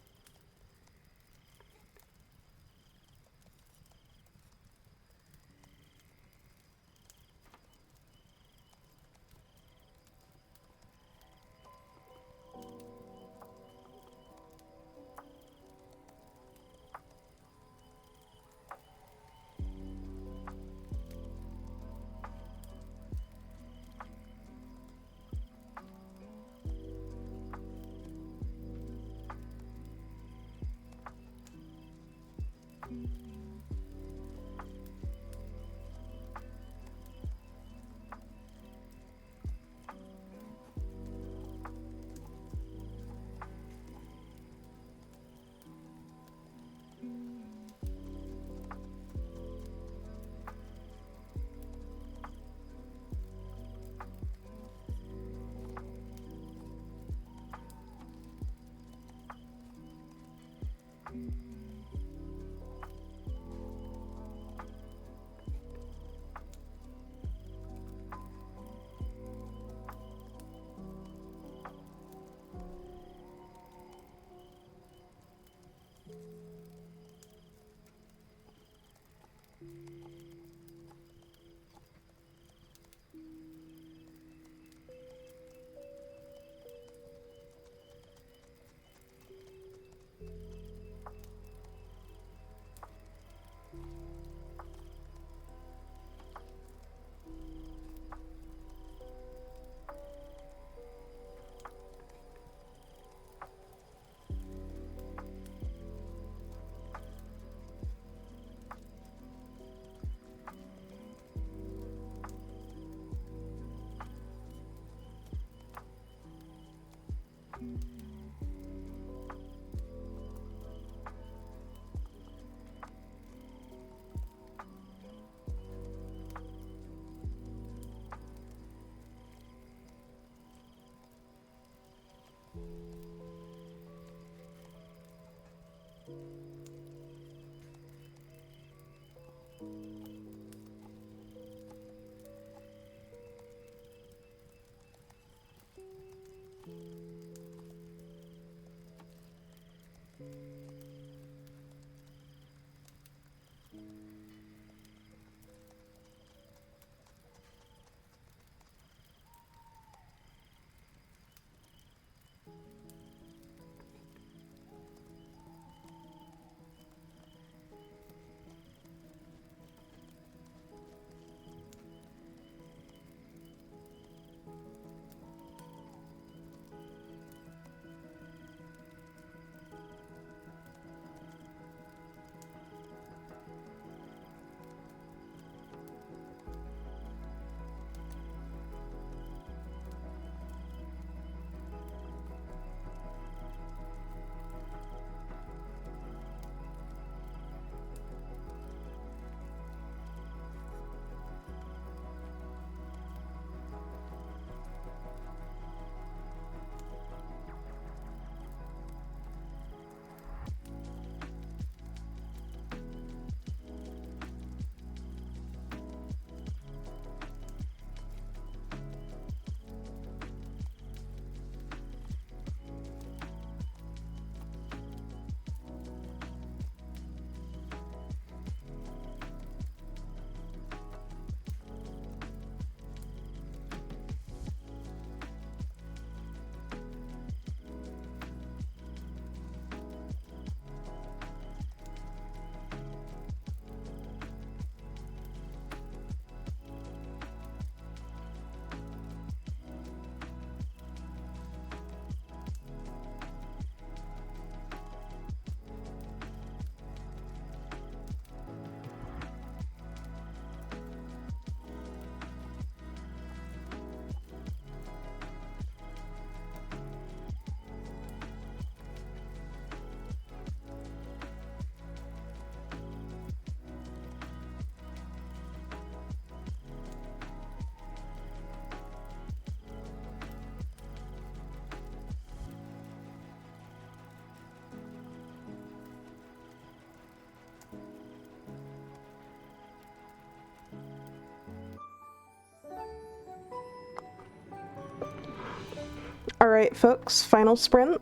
Alright, folks, final sprint.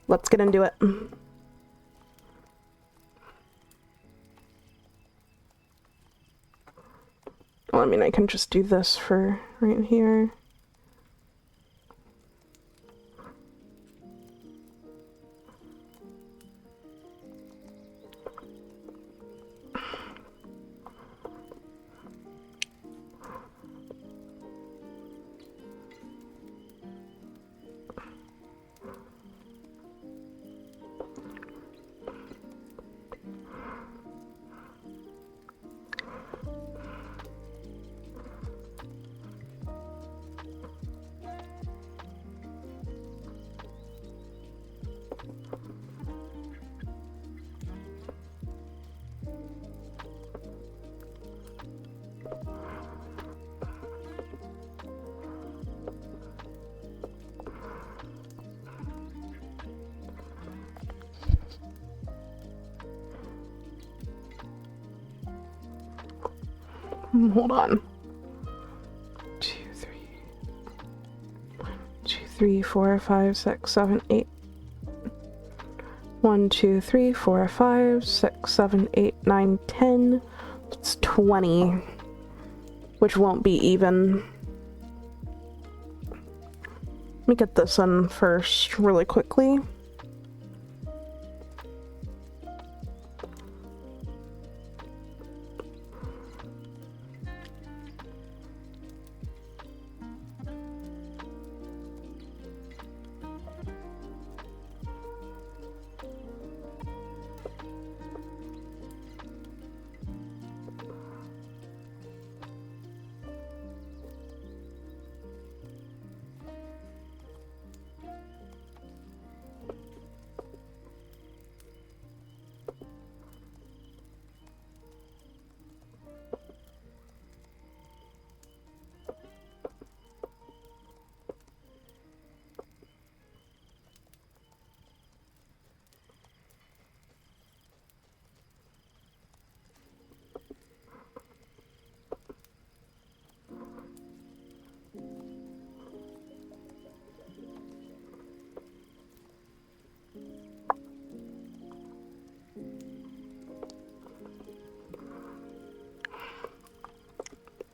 Let's get into it. Well, I mean, I can just do this for right here. Hold on. 2, 3. 1, 2, 3, 4, 5, 6, 7, 8. 1, 2, 3, 4, 5, 6, 7, 8, 9, 10. It's 20. Which won't be even. Let me get this in first really quickly.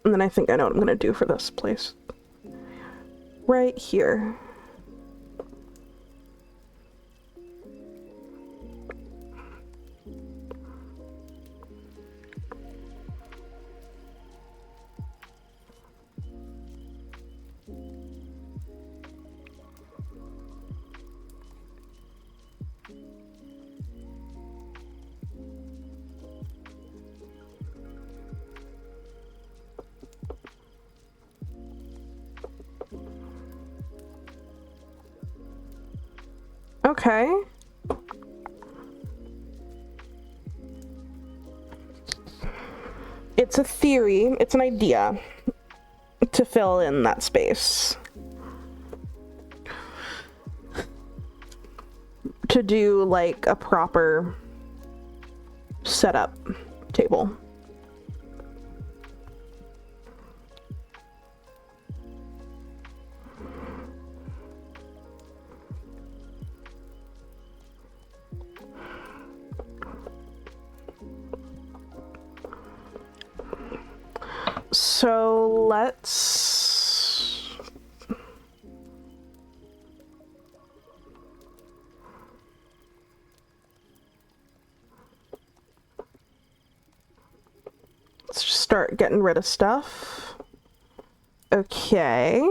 And then I think I know what I'm gonna do for this place. Right here. Okay. It's a theory, it's an idea to fill in that space. To do like a proper setup table. So let's just start getting rid of stuff. Okay.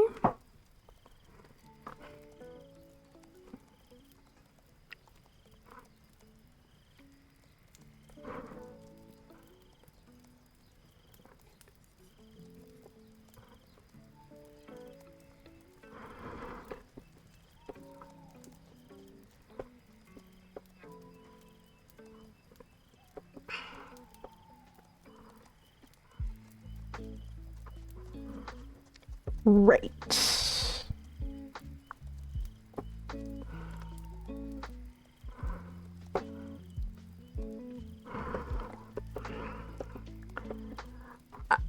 Right.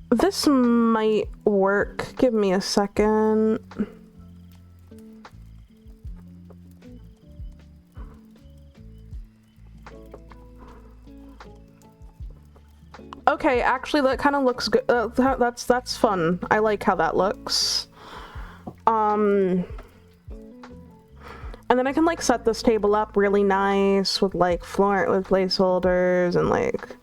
This might work. Give me a second. Okay, actually that kind of looks good. That's fun. I like how that looks. And then I can like set this table up really nice with like floor with placeholders and like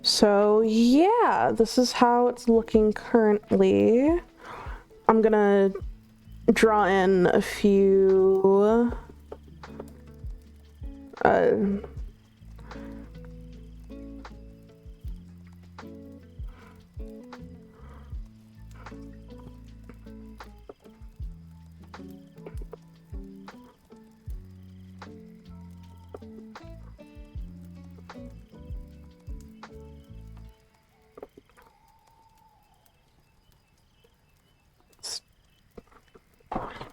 so yeah, this is how it's looking currently. I'm gonna draw in a few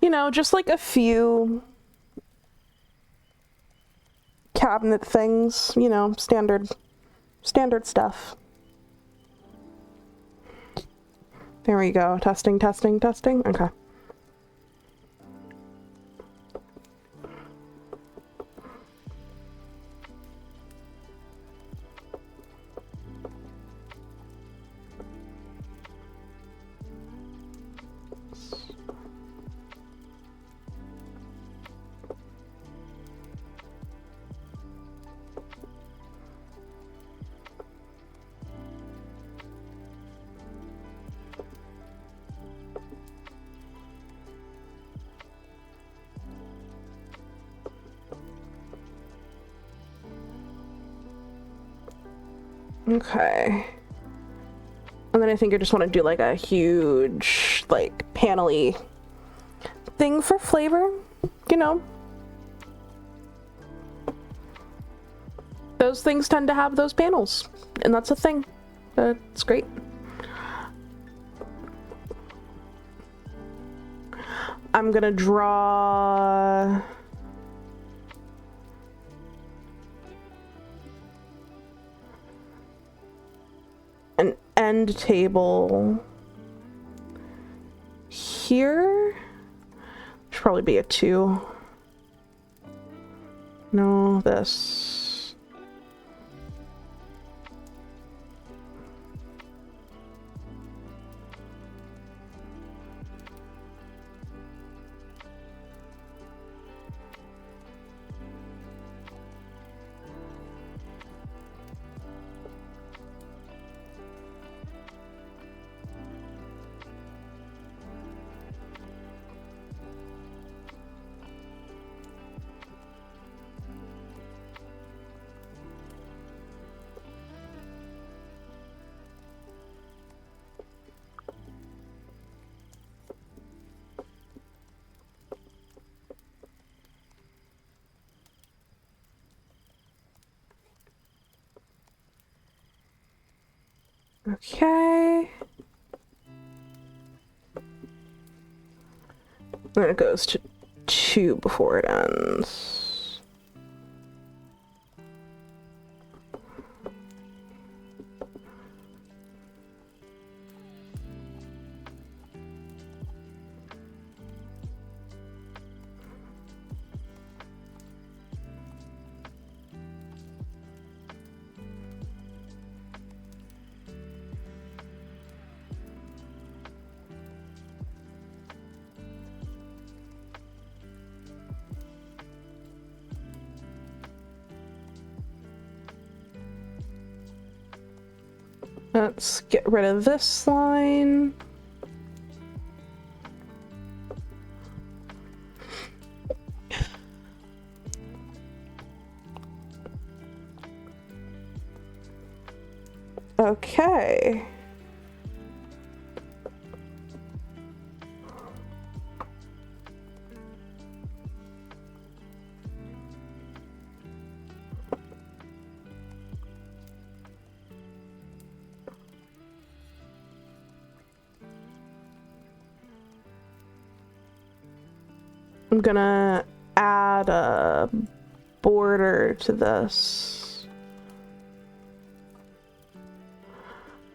you know, just like a few cabinet things, you know, standard stuff. There we go. Testing, testing, testing. Okay. Okay. And then I think I just want to do like a huge, like, panel-y thing for flavor, you know? Those things tend to have those panels, and that's a thing. It's great. I'm gonna draw... an end table here. Should probably be a 2. No, this. Okay. And then it goes to 2 before it ends. Let's get rid of this line. Okay. I'm gonna add a border to this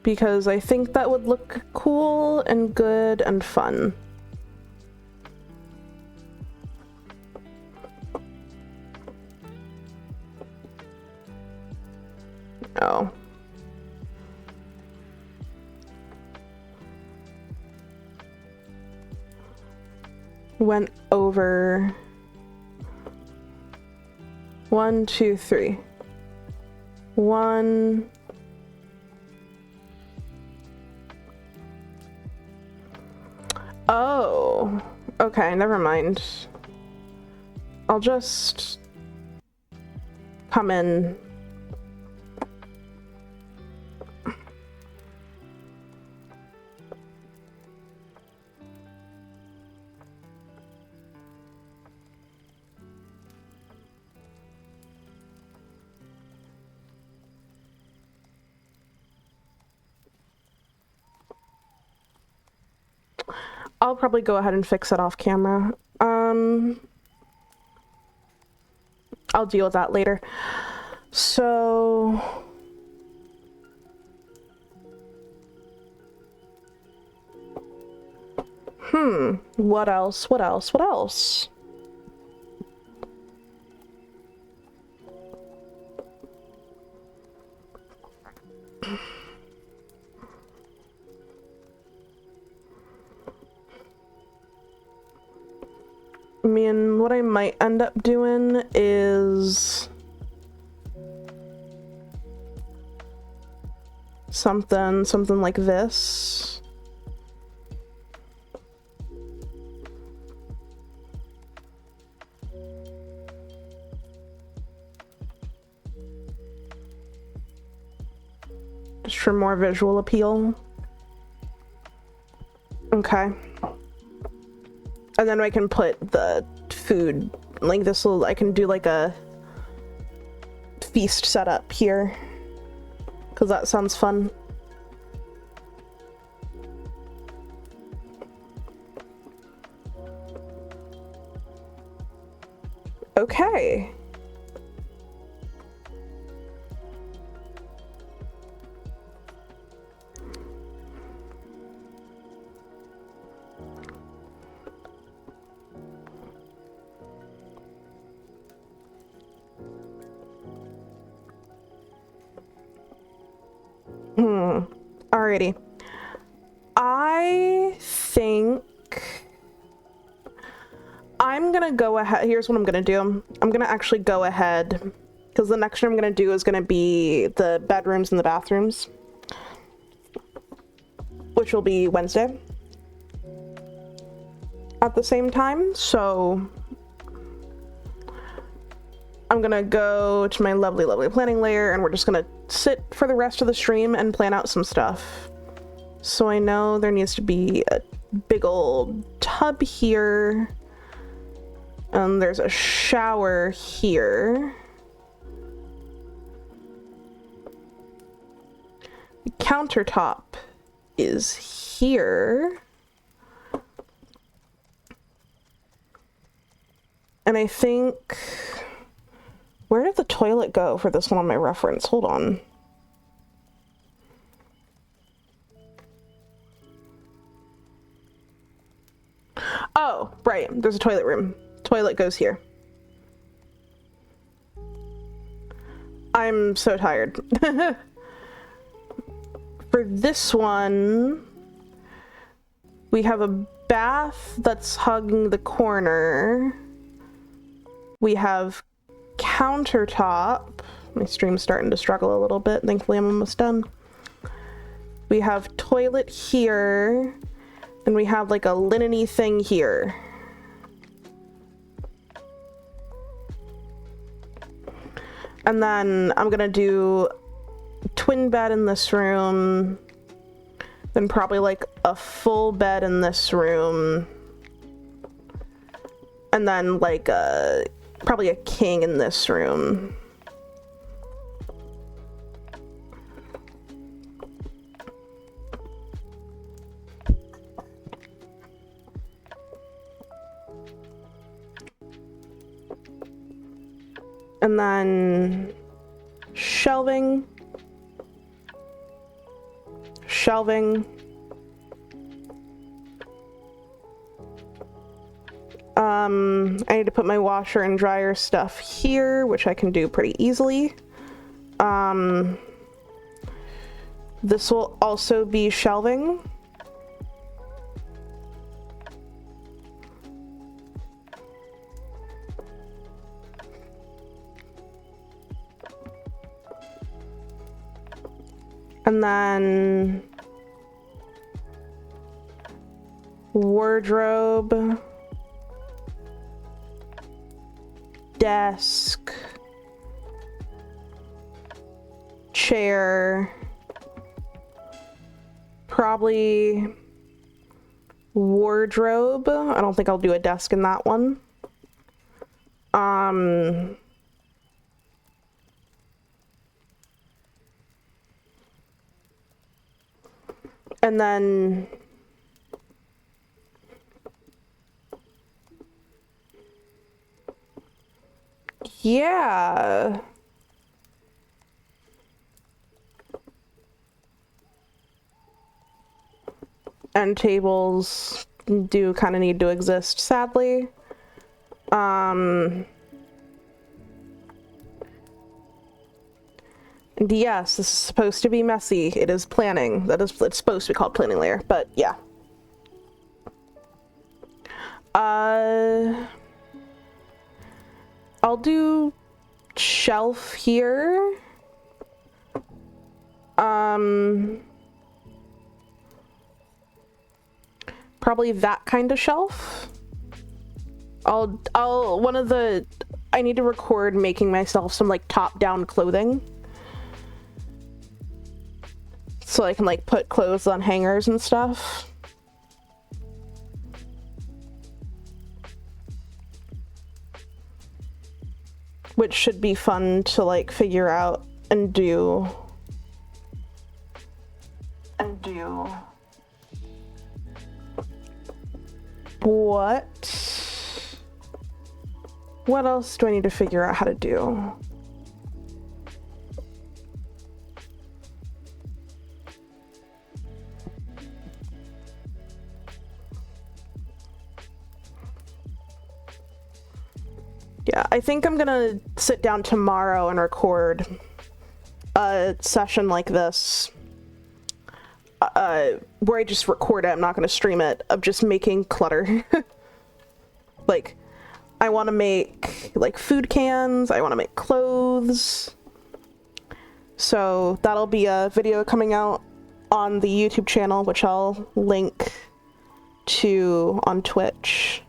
because I think that would look cool and good and fun. Oh. Went over 1, 2, 3. 1. Oh, okay, never mind. I'll just come in. I'll probably go ahead and fix it off camera. I'll deal with that later. So... what else? What else? What else? I mean, what I might end up doing is something like this. Just for more visual appeal. Okay. And then I can put the food, like this will, I can do like a feast setup here. Because that sounds fun. Okay. Alrighty. I think I'm gonna go ahead. Here's what I'm gonna do. I'm gonna actually go ahead because the next thing I'm gonna do is gonna be the bedrooms and the bathrooms, which will be Wednesday at the same time. So I'm gonna go to my lovely, lovely planning layer and we're just gonna sit for the rest of the stream and plan out some stuff. So I know there needs to be a big old tub here. And there's a shower here. The countertop is here. And I think... where did the toilet go for this one on my reference? Hold on. Oh, right. There's a toilet room. Toilet goes here. I'm so tired. For this one, we have a bath that's hugging the corner. We have countertop. My stream's starting to struggle a little bit. Thankfully, I'm almost done. We have toilet here, and we have like a linen-y thing here. And then I'm gonna do twin bed in this room, then probably like a full bed in this room, and then like probably a king in this room. And then shelving. Shelving. I need to put my washer and dryer stuff here, which I can do pretty easily. This will also be shelving. And then wardrobe, desk, chair, probably wardrobe. I don't think I'll do a desk in that one. And then yeah. End tables do kind of need to exist, sadly. And yes, this is supposed to be messy. It is planning. It's supposed to be called planning layer, but yeah. I'll do shelf here. Probably that kind of shelf. I need to record making myself some like top-down clothing. So I can like put clothes on hangers and stuff. Which should be fun to like figure out and do. What else do I need to figure out how to do? Yeah, I think I'm gonna sit down tomorrow and record a session like this. Where I just record it, I'm not gonna stream it, of just making clutter. Like, I want to make, like, food cans, I want to make clothes. So that'll be a video coming out on the YouTube channel, which I'll link to on Twitch.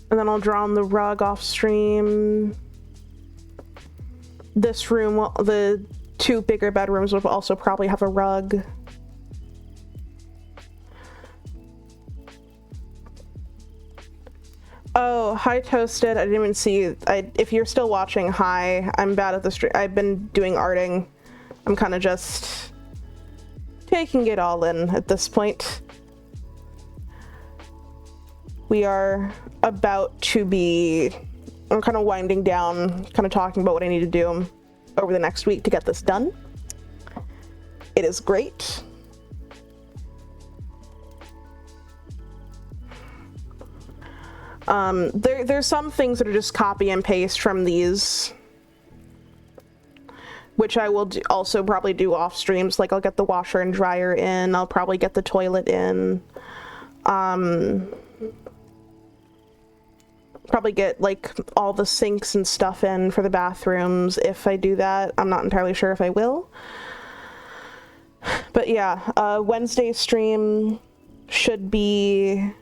And then I'll draw on the rug off stream. This room, the two bigger bedrooms will also probably have a rug. Oh, hi Toasted. I didn't even see. If you're still watching, hi. I'm bad at the stream. I've been doing arting. I'm kind of just taking it all in at this point. We are about to be, I'm kind of winding down, kind of talking about what I need to do over the next week to get this done. It is great. There's some things that are just copy and paste from these, which I will also probably do off streams. Like I'll get the washer and dryer in, I'll probably get the toilet in. Probably get like all the sinks and stuff in for the bathrooms if I do that. I'm not entirely sure if I will. But yeah, Wednesday stream should be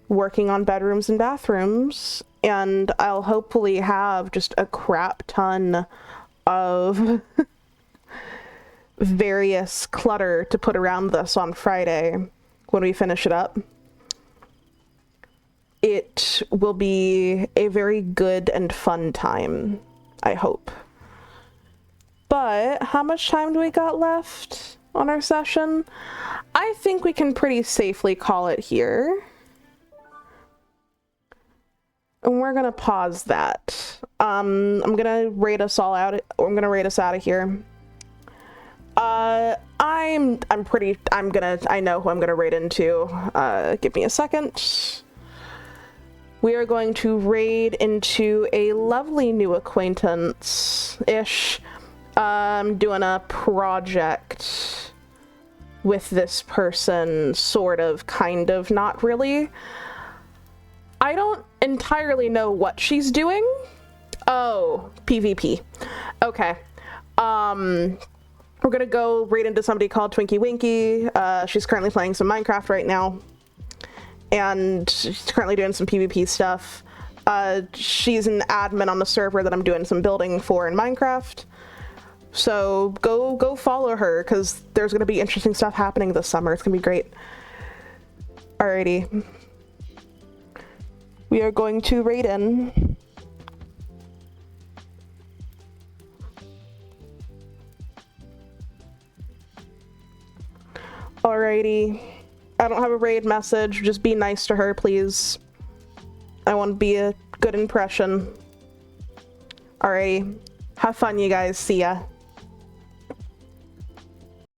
working on bedrooms and bathrooms, and I'll hopefully have just a crap ton of various clutter to put around this on Friday when we finish it up. It will be a very good and fun time, I hope. But how much time do we got left on our session? I think we can pretty safely call it here. And we're gonna pause that. I'm gonna raid us all out, or I'm gonna raid us out of here. I know who I'm gonna raid into. Give me a second. We are going to raid into a lovely new acquaintance-ish. I'm doing a project with this person, sort of, kind of, not really. I don't entirely know what she's doing. Oh, PvP. Okay. We're gonna go raid into somebody called Twinkie Winky. She's currently playing some Minecraft right now, and she's currently doing some PvP stuff. She's an admin on the server that I'm doing some building for in Minecraft. So go follow her, because there's gonna be interesting stuff happening this summer. It's gonna be great. Alrighty. We are going to raid in. Alrighty. I don't have a raid message. Just be nice to her, please. I want to be a good impression. Alrighty. Have fun, you guys. See ya.